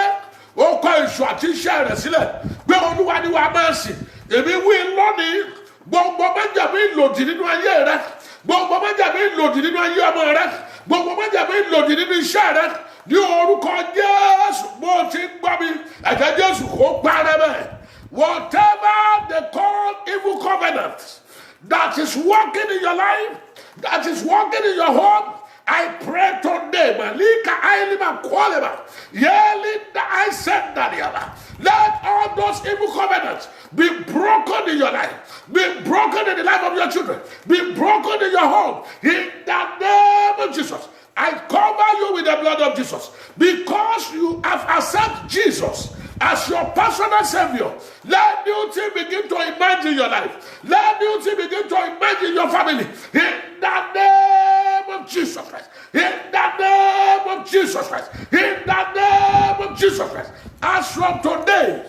o kọ èṣù àti iṣẹ́ rẹ̀ sílẹ̀ pé Olúwa ni wàá máa sìn. Èmi wí lónìí gbogbo májàmú ìlòdì nínú ayé rẹ, gbogbo májàmú ìlòdì nínú ayé ọmọ rẹ, gbogbo májàmú ìlòdì nínú iṣẹ́ rẹ ní orúkọ Jésù bó ti gbọ́ mi ẹ̀jẹ̀ Jésù kó parẹ́ bẹ́ẹ̀. Whatever they call evil covenant that is working in your life, that is working in your home, I pray today, Malika Ailima Kwaleba, Yelinda I said Daniela. Let all those evil covenants be broken in your life, be broken in the life of your children, be broken in your home. In the name of Jesus, I cover you with the blood of Jesus because you have accepted Jesus as your personal Savior. Let new things begin to imagine your life. Let new things begin to imagine your family. In the name of Jesus Christ. In the name of Jesus Christ. In the name of Jesus Christ. As from today,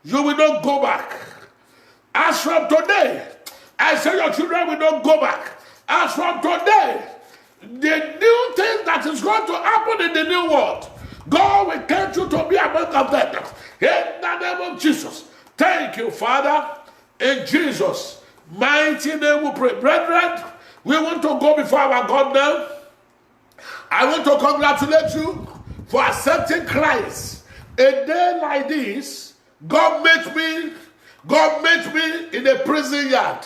you will not go back. As from today, I say your children will not go back. As from today, the new thing that is going to happen in the new world, God will get you to be among them. In the name of Jesus. Thank you, Father. In Jesus' mighty name we pray. Brethren, we want to go before our God now. I want to congratulate you for accepting Christ. A day like this, God met me in a prison yard.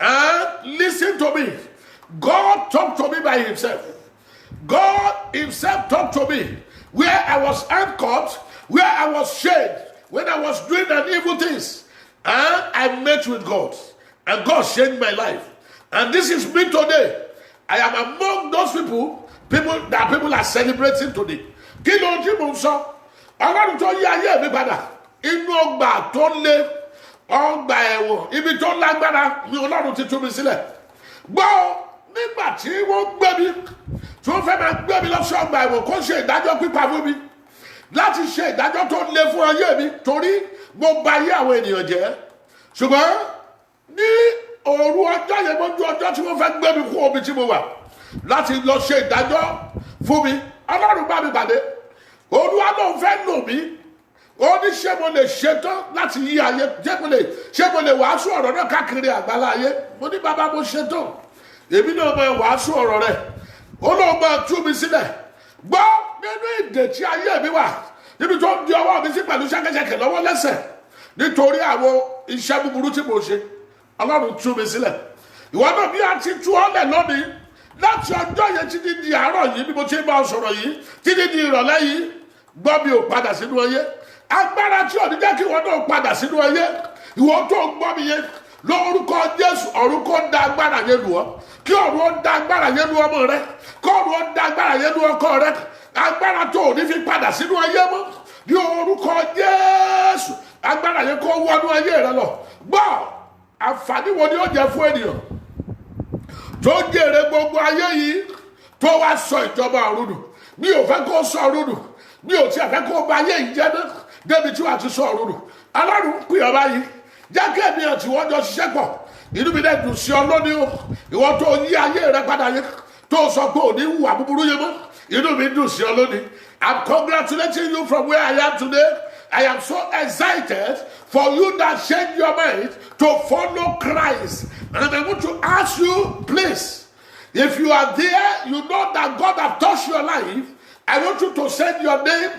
And listen to me. God talked to me by himself. God himself talked to me. Where I was handcuffed, where I was chained, when I was doing an evil things. And I met with God. And God changed my life. And this is me today. I am among those people that people are celebrating today. Kí ló ń jí mò ń sọ? Ọlọ́run tó yí ayé mi padà. Inú ọgbà tó lé, ọgbà ẹ̀wọ̀n, ibi tó lágbára ni Ọlọ́run ti tú mi sílẹ̀. Gbọ́ nígbà tí wọ́n gbé mi, tí wọ́n fẹ́ máa gbé mi lọ sí ọgbà ẹ̀wọ̀n kó ṣe ìdájọ́ pípa fún mi. Láti ṣe ìdájọ́ tó lé fún ayé mi torí mo bà ayé àwọn ènìyàn jẹ́. Ṣùgbọ́n ní òru ọjọ́ yẹn mọ́jú ọjọ́ tí wọ́n fẹ́ gbé mi kú omi tí mo wà láti lọ ṣe ìdájọ́ fún mi. Ọlọ́run bá mi pàdé. Olúwa ló ń fẹ́ lò mí. Ó ní ṣé mo lè ṣetán láti yí ayé, ṣé mo lè wàásù ọ̀rọ̀ náà káàkiri àgbálá ayé. Mo ní bàbá mo ṣetán. Èmi náà máa wàásù ọ̀rọ̀ rẹ̀. Ó lóun máa tú mi sílẹ̀. Gbọ́ nínú ìdè tí ayé mi wà. Níbi tó ń di ọwọ́ mi sí pẹ̀lú ṣẹ́kẹ́ṣẹkẹ̀ lọ́wọ́ lẹ́sẹ̀. Nítorí àwọn iṣẹ́ búburú tí mo ṣe. Ọlọ́run tú mi sílẹ̀. Ìwọ náà bí a ti tú ọ́ lẹ̀ lónìí. Láti ọjọ́ yẹn títí di àárọ̀ yìí bí mo ti ń bá ọ sọ̀rọ̀ yìí. Títí di ìrọ̀lẹ́ yìí. Gbọ́ mi ò padà sínú ayé. Agbára tí ò ní jẹ́ kí ìwọ náà padà sínú ayé. Ìwọ tó ń gbọ́ mi yẹn. Lórúkọ Jésù ọ̀run kó dá agbára yẹn lù ọ́. Kí ọ̀run ó dá agbára yẹn lù ọmọ rẹ. Kí ọ̀run ó dá agbára yẹn lù ọkọ rẹ. Agbára tó ò ní fi padà sínú ayé mọ́. Ní orúkọ Jésù agbára yẹn kó wọnú ayé rẹ lọ gbọ́ àǹfààní wo ni ó jẹ fún ènìyàn tó jèrè gbogbo ayé yìí tó wá sọ ìjọba ọ̀run nù. Mi ò fẹ́ kó sọ ọ̀run nù, mi ò tiẹ̀ fẹ́ kó ba ayé yìí jẹ́ náà débi tí wàá ti sọ ọ̀run nù. Ọlọ́run pè ọ́ báyìí jẹ́ kí ènìyàn tí wọ́n jọ ṣiṣẹ́ pọ̀ inú mi dẹ̀ dùn sí ọ lónìí o ìwọ tó yí ayé rẹ padà yẹn tó sọ pé òní hùwà búburú yẹn mọ́ inú mi dùn sí ọ lónìí. I'm congratulating you from where I am today. I am so excited for you that change your mind to follow Christ. And I want to ask you, please, if you are there, you know that God has touched your life. I want you to send your name.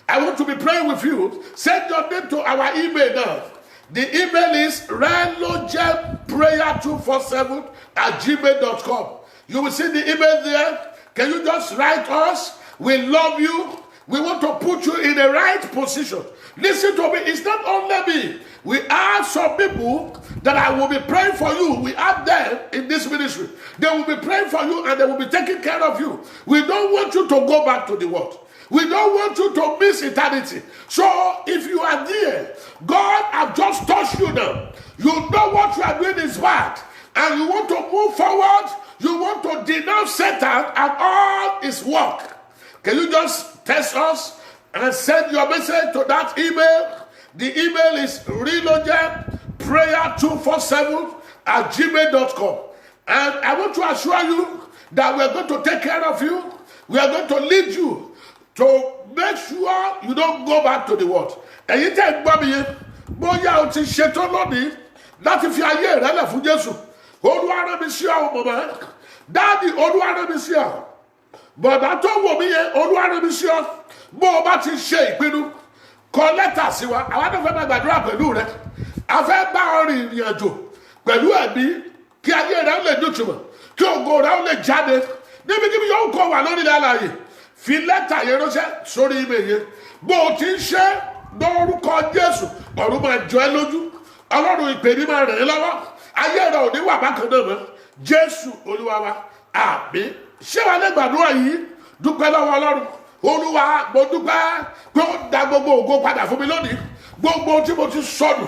I want to be praying with you. Send your name to our email now. The email is renlogemprayer247@gmail.com. You will see the email there. Can you just write us? We love you. We want to put you in the right position. Listen to me. It's not only me. We have some people that I will be praying for you. We have them in this ministry. They will be praying for you and they will be taking care of you. We don't want you to go back to the world. We don't want you to miss eternity. So if you are there, God has just touched you now. You know what you are doing is bad. And you want to move forward. You want to denounce Satan and all his work. Can you just text us and send your message to that email? The email is renlogemprayer247@gmail.com. And I want to assure you that we are going to take care of you. We are going to lead you to make sure you don't go back to the world. And you tell me, bóyá o ti ṣetán lónìí láti fi ayé rẹ lẹ̀ fún Jésù. Olúwa rán mi sí ọ mọ̀mọ́. Dáàdì Olúwa rán mi sí ọ. Bọ̀dá tó wò mí yẹn Olúwa rán mi sí ọ. Bó o bá ti ṣe ìpinnu, kọ lẹ́tà sí wa. Àwa náà fẹ́ máa gbàdúrà pẹ̀lú rẹ. A fẹ́ bá ọ rìn ìrìn àjò pẹ̀lú ẹ̀mí kí ayé rẹ lè dùtùmọ̀, kí ògo rẹ lè jáde. Níbikíbi yóò kọ wà lórí ilẹ̀ alààyè. Fi lẹ́tà yẹn ránṣẹ́ sórí email yẹn. Bó o ti ń ṣe lórúkọ Jésù, ọ̀run máa jọ ẹ́ lójú. Ọlọ́run ìpè ní máa rẹ̀ ẹ́ lọ́wọ́. Ayé rẹ ò ní wà bákan náà mọ́. Jésù Olúwa wa, àmín. Ṣé wàá lè gbàdúrà yìí? Dúpẹ́ lọ́wọ́ Ọlọ́run. Olúwa, mo dúpẹ́ pé ó dá gbogbo ògo padà fún mi lónìí. Gbogbo tí mo ti sọnù.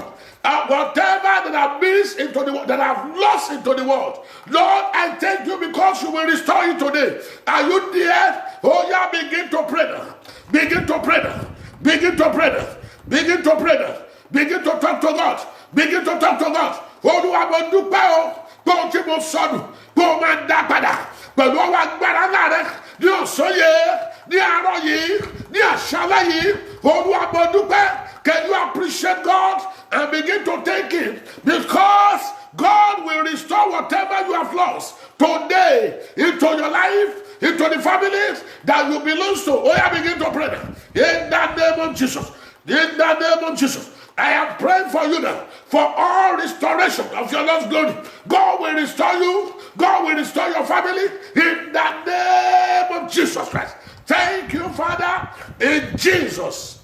Whatever that I've missed into the world, that I've lost into the world, Lord, I thank you because you will restore it today. Are you there? Oh yeah, begin to pray now. Begin to pray now. Begin to pray now. Begin to pray now. Begin to talk to God. Begin to talk to God. Olúwa, mo dúpẹ́ o pé o tí mo sọnù pé o máa ń dá padà pẹ̀lú ọwọ́ agbára ńlá rẹ ní ọ̀sán yìí, ní àárọ̀ yìí, ní àṣálẹ́ yìí. Olúwa, mo dúpẹ́. Can you appreciate God and begin to thank Him? Because God will restore whatever you have lost today into your life, into the family that you belong to. Oh, yeah, begin to pray now. In the name of Jesus. In the name of Jesus. I am praying for you now for all restoration of your lost glory. God will restore you. God will restore your family in the name of Jesus Christ. Thank you, Father, in Jesus'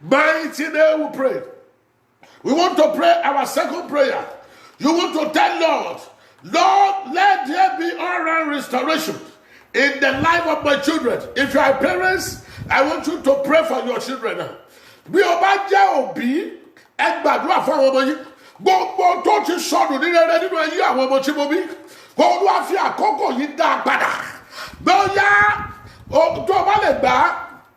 mighty name we pray. We want to pray our second prayer. You want to tell Lord, Lord, let there be all-round restoration in the life of my children. If you are parents, I want you to pray for your children now. Bí o bá jẹ́ òbí, ẹ gbàdúrà fún àwọn ọmọ yín. Gbogbo tó ti sọnù ní rere nínú ayé àwọn ọmọ tí mo bí. Olúwa fi àkókò yìí dá padà. Bóyá tó bá lè gbà,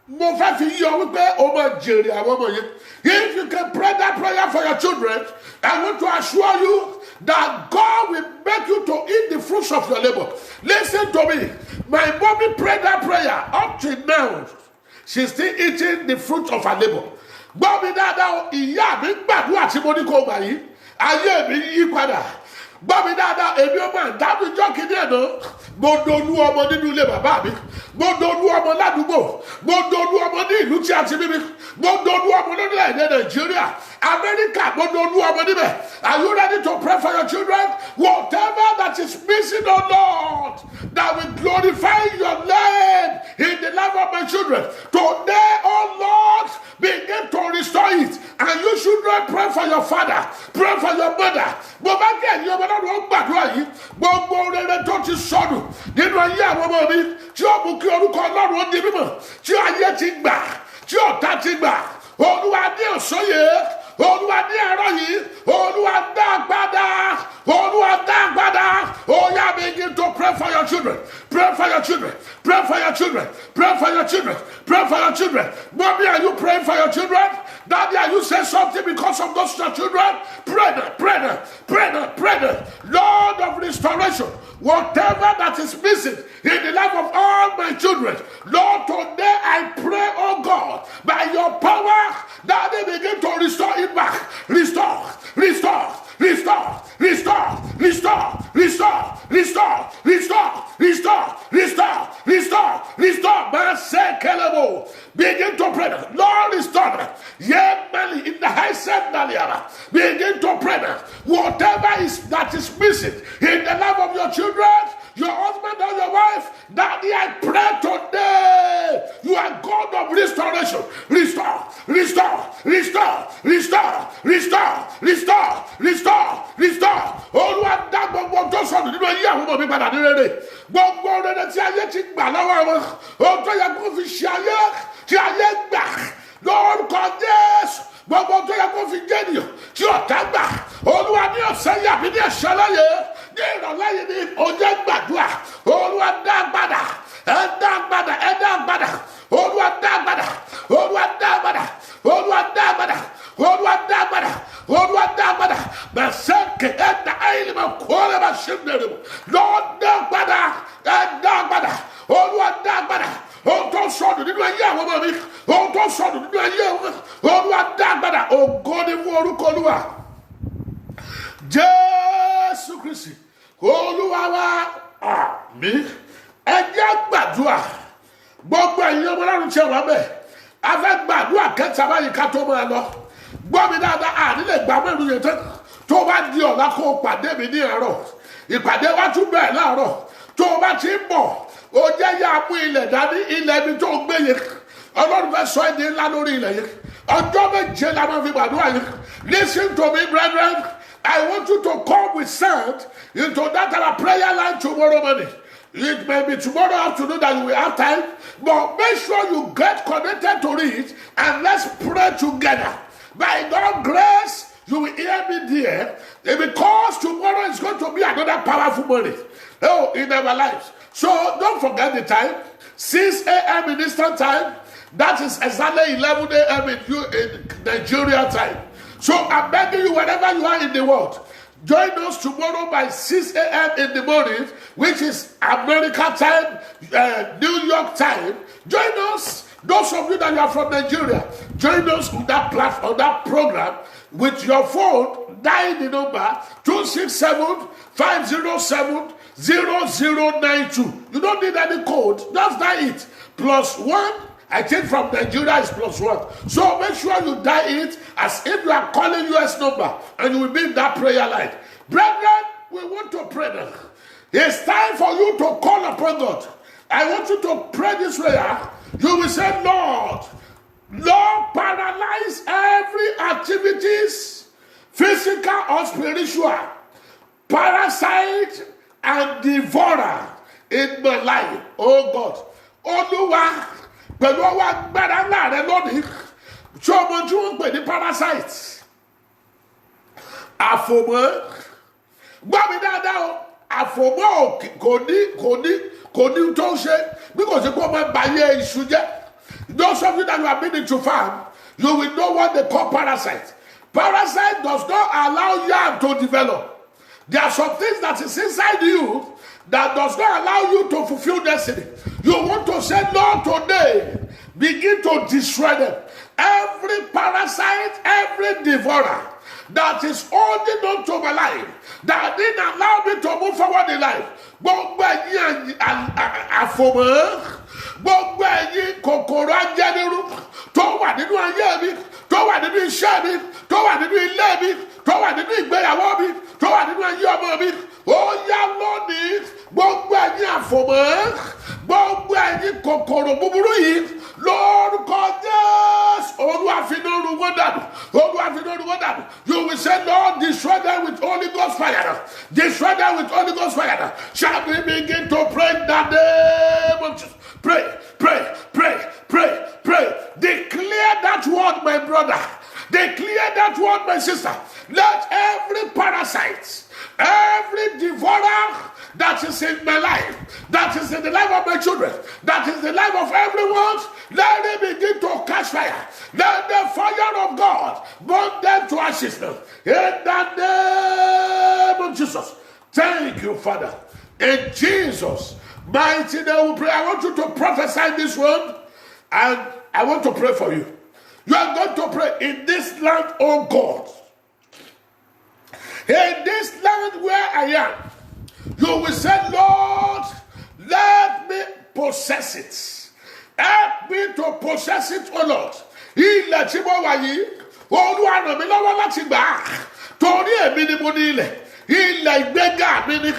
mo fẹ́ fi yọ wípé o máa jèrè àwọn ọmọ yẹn. If you can pray that prayer for your children, I want to assure you that God will make you to eat the fruits of your labor. Listen to me. My mommy prayed that prayer up till now. She's still eating the fruit of her labor. Gbọ́ mi dáadáa, ìyá mi gbàdúrà tí mo ní kó gbà yìí. Ayé mi yí padà. Gbọ́ mi dáadáa, èmi ọmọ ìdábìjọ́ kìíní ẹ̀nà. Mo dolú ọmọ nínú ilé bàbá mi. Mo dolú ọmọ ládùúgbò. Mo dolú ọmọ ní ìlú tí a ti bí mi. Mo dolú ọmọ lórílẹ̀-èdè Nàìjíríà. Amẹ́ríkà, mo dolú ọmọ níbẹ̀. Are you ready to pray for your children? Whatever that is missing, oh Lord, that will glorify your name in the life of my children. Today, oh Lord, begin to restore it. And you should not pray for your father. Pray for your mother. Bàbá kẹ́yìn ọmọ náà ló ń gbàdúrà yìí. Gbogbo rere tó ti sọnù nínú ayé àwọn ọmọ mi tí ó mú kí orúkọ Ọlọ́run ó di mímọ̀. Tí ayé ti gbà, tí ọ̀tá ti gbà. Olúwa ní òṣòye, Olúwa ní àárọ̀ yìí, Olúwa dá padà, Olúwa dá padà. Oh yeah, begin to pray for your children. Pray for your children. Pray for your children. Pray for your children. Pray for your children. Mommy, are you praying for your children? Daddy, are you saying something because of those your children? Pray them, pray them, pray them, pray them. Lord of restoration, whatever that is missing in the life of all my children, Lord, today I pray, oh God, by your power, that they begin to restore it back. Restore, restore, restore, restore, restore, restore, restore, restore, restore, restore, restore, restore. Masekelebo. Begin to pray. Lord, restore them. Yemeli in the high sendaliana. Begin to pray. Whatever is that is missing in the life of your children, your husband or your wife, Daddy, I pray today. You are God of restoration. Restore, restore, restore, restore, restore, restore, restore, restore. Olúwa dá gbogbo tó sọnù nínú ayé àwọn ọmọ mi padà ní rere. Gbogbo rere tí ayé ti gbà lọ́wọ́ wọn. Ohun tó yẹ kó fi ṣe ayé tí ayé gbà. Lórúkọ Jésù. Gbogbo tó yẹ kó fi jẹ́ ènìyàn tí ọ̀tá gbà. Olúwa ní ọ̀sẹ̀ yàbí ní ẹ̀ṣẹ̀ láyé. Ní ìrọ̀lẹ́yìn ní ọjọ́ gbàdúrà. Olúwa dá padà. Ẹ dá padà. Ẹ dá padà. Olúwa dá padà. Olúwa dá padà. Olúwa dá padà. Olúwa dá padà. Olúwa dá padà. Bẹ̀sẹ̀kẹ̀ ẹ dá ayélujára máa kó lè máa ṣe mẹ́rin. Lọ́ọ́ dá padà. Ẹ dá padà. Olúwa dá padà. Ohun tó sọnù nínú ayé àwọn ọmọ mi. Ohun tó sọnù nínú ayé wọn. Olúwa dá padà. Ògo ni fún orúkọ Olúwa. Jésù Kristi. Olúwa wa àmín. Ẹ jẹ́ gbàdúrà. Gbogbo ẹ̀yin ọmọ Ọlọ́run tí ẹ wà bẹ́ẹ̀. A fẹ́ gbàdúrà kẹta báyìí ká tó máa lọ. Gbọ́ mi dáadáa, àní lè gbà mẹ́rin yẹn tán. Tó bá di ọ̀la kó o pàdé mi ní àárọ̀. Ìpàdé wa tún bẹ̀rẹ̀ láàárọ̀. Tó o bá ti ń bọ̀, o jẹ́ yá mú ilẹ̀ dání, ilẹ̀ ibi tó gbé yẹn. Ọlọ́run fẹ́ sọ èdè ńlá lórí ilẹ̀ yẹn. Ọjọ́ méje la máa fi gbàdúrà yẹn. Listen to me, brethren. I want you to come with sand into that our prayer line tomorrow morning. It may be tomorrow afternoon that you will have time, but make sure you get connected to it and let's pray together. By God's grace, you will hear me there, because tomorrow is going to be another powerful morning. Oh, in our lives. So don't forget the time, 6 a.m. in Eastern time. That is exactly 11 a.m. in Nigeria time. So I'm begging you, wherever you are in the world, join us tomorrow by 6 a.m. in the morning, which is America time, New York time. Join us. Those of you that are from Nigeria, join us on that platform, on that program, with your phone. Dial the number 267-507-0092. You don't need any code. Just dial it. +1. I think from Nigeria is +1. So make sure you dial it as if you are calling US number, and you will be in that prayer line. Brethren, we want to pray now. It's time for you to call upon God. I want you to pray this prayer. You will say, Lord, paralyze every activities, physical or spiritual, parasite and devourer in my life. Oh God. Olúwa, pẹ̀lú ọwọ́ agbára ńlá rẹ lónìí, tí ọmọ tí wọ́n ń pè ní parasite, àfòmọ́, gbọ́ mi dáadáa o, àfòmọ́ kò ní tó ń ṣe bí kò sí kó máa bàyẹ̀ iṣu jẹ́. Those of you that you have been into farm, you will know what they call parasite. Parasite does not allow yam to develop. There are some things that is inside you that does not allow you to fulfill destiny. You want to say, Lord, today, begin to destroy them. Every parasite, every devourer that is holding on to my life, that didn't allow me to move forward in life. Gbogbo ẹ̀yin àfòmọ́, gbogbo ẹ̀yin kòkòrò ajẹ́nirú tó wà nínú ayé mi, tó wà nínú iṣẹ́ mi, tó wà nínú ilé mi, tó wà nínú ìgbéyàwó mi, tó wà nínú ayé ọmọ mi, ó yá lónìí. Gbogbo ẹ̀yin àfòmọ́, gbogbo ẹ̀yin kòkòrò búburú yìí, lórúkọ Jésù, Olúwa fi iná run wọ́n dànù, Olúwa fi iná run wọ́n dànù. You will say, Lord, destroy them with Holy Ghost fire. Destroy them with Holy Ghost fire. Shall we begin to pray in the name of Jesus? Pray, pray, pray, pray, pray. Declare that word, my brother. that is in my life, that is in the life of my children, that is the life of everyone, let it begin to catch fire. Let the fire of God burn them to ashes. In the name of Jesus. Thank you, Father. In Jesus' mighty name we pray. I want you to prophesy this word, and I want to pray for you. You are going to pray in this land, oh God. In this land where I am, you will say, Lord, let me possess it. Help me to possess it, oh Lord. Ilẹ̀ tí mo wà yìí, Olúwa ràn mí lọ́wọ́ láti gbà á. Torí èmi ni mo ní ilẹ̀. Ilẹ̀ ìgbéga mi ni.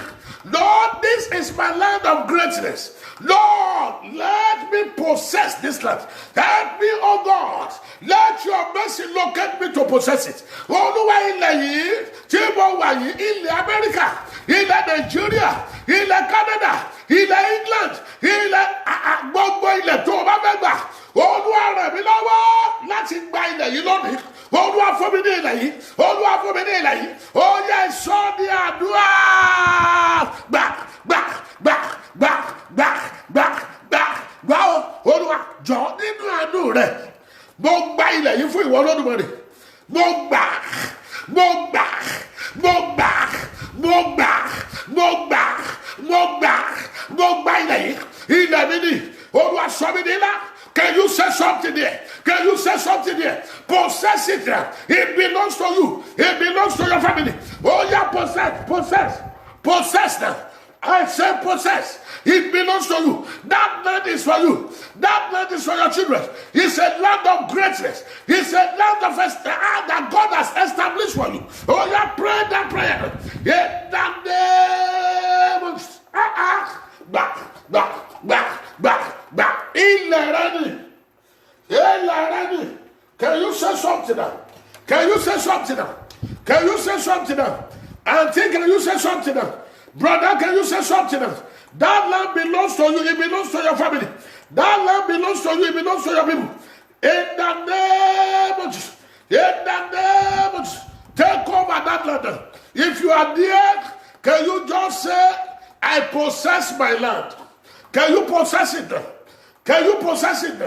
Lord, this is my land of greatness. Lord, let me possess this land. Help me, oh God. Let your mercy locate me to possess it. Olúwa ilẹ̀ yìí tí mo wà yìí, ilẹ̀ Amẹ́ríkà, ilẹ̀ Nàìjíríà, ilẹ̀ Canada, ilẹ̀ England, ilẹ̀ gbogbo ilẹ̀ tó o bá fẹ́ gbà. Olúwa ràn mí lọ́wọ́ láti gba ilẹ̀ yìí lónìí. Olúwa fún mi ní ilẹ̀ yìí. Olúwa fún mi ní ilẹ̀ yìí. Ó yẹ sọ ní àdúrà. Gbà ó. Olúwa jọ nínú àánú rẹ̀. Mo gba ilẹ̀ yìí fún ìwọ Olódùmarè. Mo gbà ilẹ̀ yìí. Ilẹ̀ mi ni. Olúwa sọ mi ní ilá. Can you say something there? Can you say something there? Possess it. It belongs to you. It belongs to your family. Oh yeah, possess them. I say possess. It belongs to you. That land is for you. That land is for your children. It's a land of greatness. It's a land of that God has established for you. Oh yeah, pray that prayer. In the name of back. Can you say something now? Can you say something now? Can you say something now? Auntie, can you say something now? Brother, can you say something now? That land belongs to you. It belongs to your family. That land belongs to you. It belongs to your people. In the name of Jesus. In the name of Jesus. Take over that land. If you are there, can you just say, I possess my land? Can you possess it? Can you possess it? In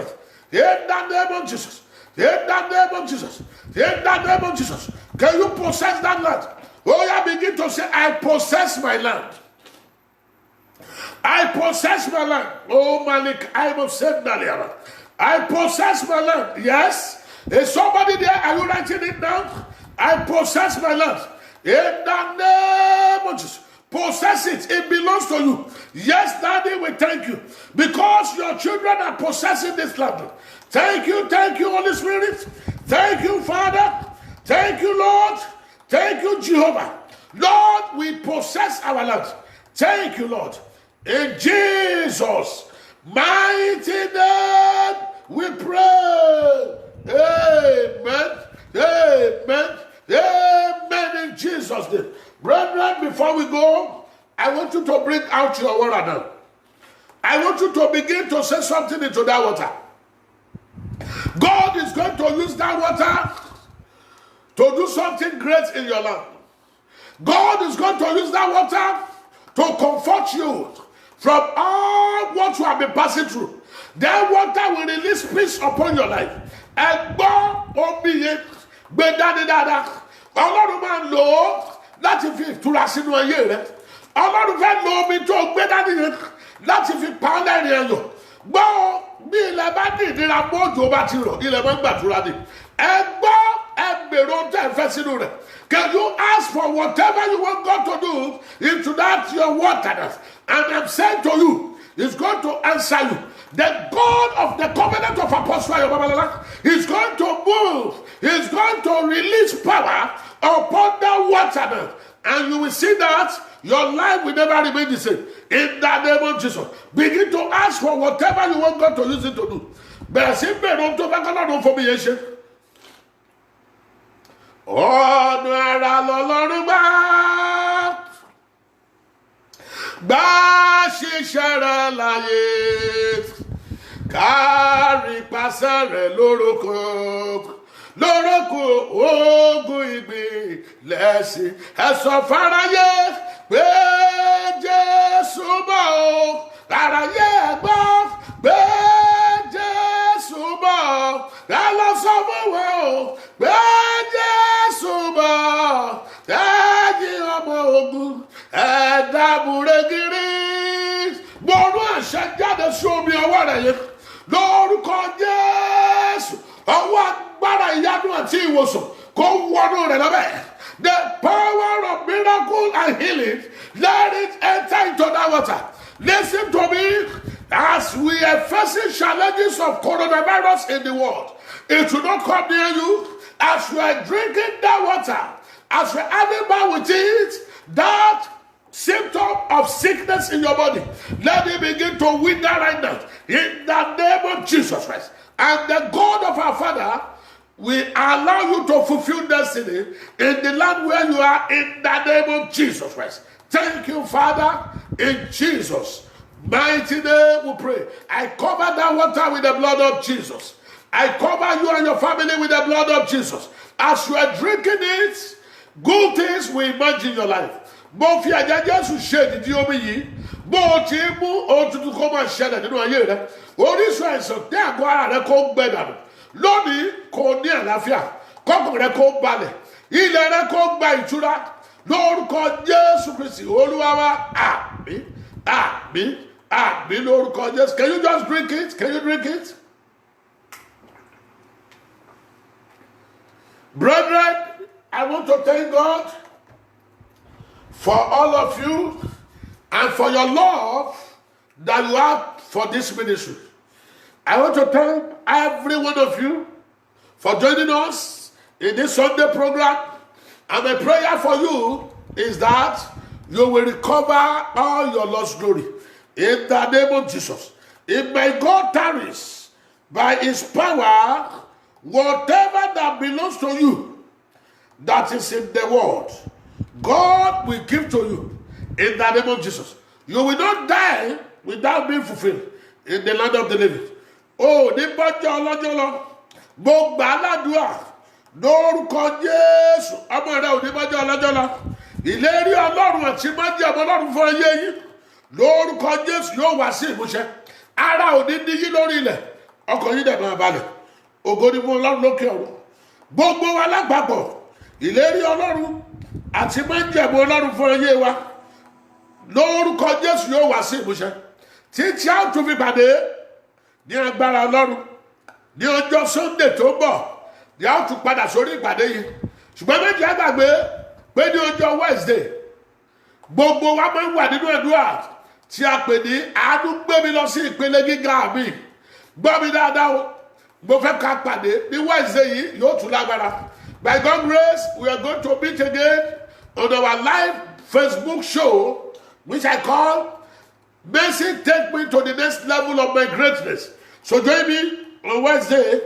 the name of Jesus. In the name of Jesus. In the name of Jesus. Can you possess that land? Oh, yeah, begin to say, I possess my land. I possess my land. Oh, Malik, I have said that. I possess my land. Yes. Is somebody there? Are you writing it down? I possess my land. In the name of Jesus. Possess it. It belongs to you. Yes, Daddy, we thank you. Because your children are possessing this land. Thank you, Holy Spirit. Thank you, Father. Thank you, Lord. Thank you, Jehovah. Lord, we possess our land. Thank you, Lord. In Jesus' mighty name, we pray. Amen. Amen. Amen. In Jesus' name. Brethren, before we go, I want you to bring out your water now. I want you to begin to say something into that water. God is going to use that water to do something great in your life. God is going to use that water to comfort you from all what you have been passing through. That water will release peace upon your life. And God will be it. Ọlọ́run máa ń lò ó láti fi ìtura sínú ayé rẹ. Ọlọ́run fẹ́ lo omi tó gbé dání yẹn láti fi pa ọ́ lẹ́rìn ẹ̀yọ̀. Gbọ́ bí ilẹ̀ bá ní ìnira bójú bá ti rọ̀, ilẹ̀ máa ń gbàdúrà ni. Ẹ gbọ́ ẹ gbèrò tẹ́ ẹ fẹ́ sínú rẹ̀. Can you ask for whatever you want God to do into that your water? And I'm saying to you, He's going to answer you. The God of the covenant of Apostle Babalola is going to move. He's going to release power upon that water. And you will see that your life will never remain the same. In the name of Jesus. Begin to ask for whatever you want God to use it to do. But ọ̀nà ara lọ́lọ́run gbà ṣiṣẹ́ rẹ̀ láyé kárí pàṣẹ rẹ̀ lórúkọ ogun ìgbìn lẹ́sìn ẹ̀sọ́ fáráyé pé jẹ́ jáde sí omi ọwọ́ rẹ̀ yẹn lórúkọ Jésù ọwọ́ agbára ìyanu àti ìwòsàn kó wọnú rẹ̀ lọ́bẹ̀. The power of miracle and healing, let it enter into that water. Listen to me. As we are facing challenges of coronavirus in the world, it will not come near you. As you are drinking that water, as you are having bath with it, that symptom of sickness in your body, let it begin to wither right now in the name of Jesus Christ. And the God of our Father will allow you to fulfill destiny in the land where you are in the name of Jesus Christ. Thank you, Father, in Jesus' mighty name we pray. I cover that water with the blood of Jesus. I cover you and your family with the blood of Jesus. As you are drinking it, good things will emerge in your life. Mo fi àjẹ́ Jésù ṣe ìdí omi yìí, bó o ti mú ohun tuntun kó máa ṣẹlẹ̀ nínú ayé rẹ. Orísun àìsàn tẹ́ àgọ́ ara rẹ kó gbẹ dànù. Lónìí kò ní àlàáfíà, kọ́kàn rẹ kó balẹ̀, ilẹ̀ rẹ kó gba ìtura. Lórúkọ Jésù Kristi Olúwa wa, àmín, àmín, àmín lórúkọ Jésù. Can you just drink it? Can you drink it? Brethren, I want to thank God for all of you and for your love that you have for this ministry. I want to thank every one of you for joining us in this Sunday program. And my prayer for you is that you will recover all your lost glory in the name of Jesus. If my God tarries by his power, whatever that belongs to you that is in the world, God will give to you in the name of Jesus. You will not die without being fulfilled in the land of the living. Oh, ní bọ́jọ́ ọlọ́jọ́ lọ, mo gbà á ládùúà lórúkọ Jésù, ọmọ rẹ ò ní bọ́jọ́ ọlọ́jọ́ lọ. Ìlérí Ọlọ́run àti májẹ̀mú Ọlọ́run fún ayé yín lórúkọ Jésù yóò wá sí ìmúṣẹ. Ara ò ní ní yín lórí ilẹ̀, ọkàn yín dẹ̀ máa balẹ̀. Ògo ni fún Ọlọ́run lókè ọ̀run. Gbogbo wa lágbàgbọ́, ìlérí Ọlọ́run àti májẹ̀mú Ọlọ́run fún ayé wa lórúkọ Jésù yóò wá sí ìmúṣẹ. Títí a ó tún fi pàdé ní agbára Ọlọ́run ní ọjọ́ Sunday tó ń bọ̀ ní a ó tún padà sórí ìpàdé yìí. Ṣùgbọ́n méjì àgbàgbé pé ní ọjọ́ Wednesday gbogbo wa máa ń wà nínú àdúrà tí a pè ní àánú gbé mi lọ sí ìpele gíga mi. Gbọ́ mi dáadáa o, mo fẹ́ ká pàdé ní Wednesday yìí yóò tún lágbára. By God's grace, we are going to meet again on our live Facebook show, which I call Mercy Take Me to the Next Level of My Greatness. So join me on Wednesday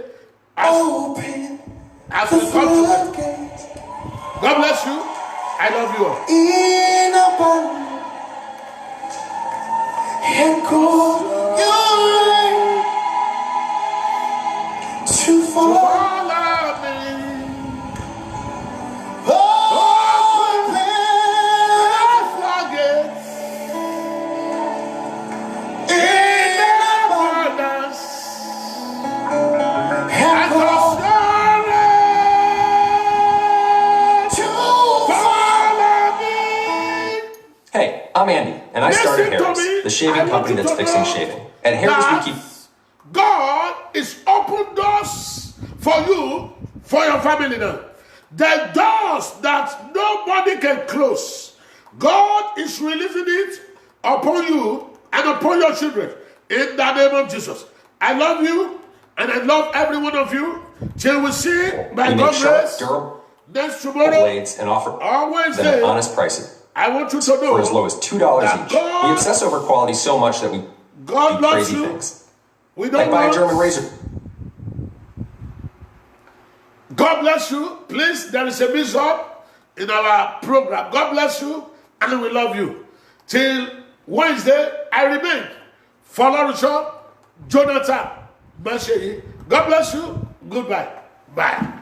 as we come together. God bless you. I love you all. In abundance, and call your rain to fall on me. Open the floodgates in abundance, and call your rain to fall on me. Hey, I'm Andy, and I started Harris, the shaving company that's fixing shaving. At Harris, we keep... God is open doors for you, for your family now. The doors that nobody can close, God is releasing it upon you and upon your children in the name of Jesus. I love you and I love every one of you. Till we see by We make God's sharp, grace durable next tomorrow blades and offer Always them there. at honest pricing I want you to know for as low as $2 that each. God- We obsess over quality so much that we God do loves crazy you. things. We Like don't buy a want German razor. God bless you. Please, there is a bishop in our program. God bless you and we love you. Till Wednesday, I remain Folorunsho Jonathan Masheyi. God bless you. Goodbye. Bye.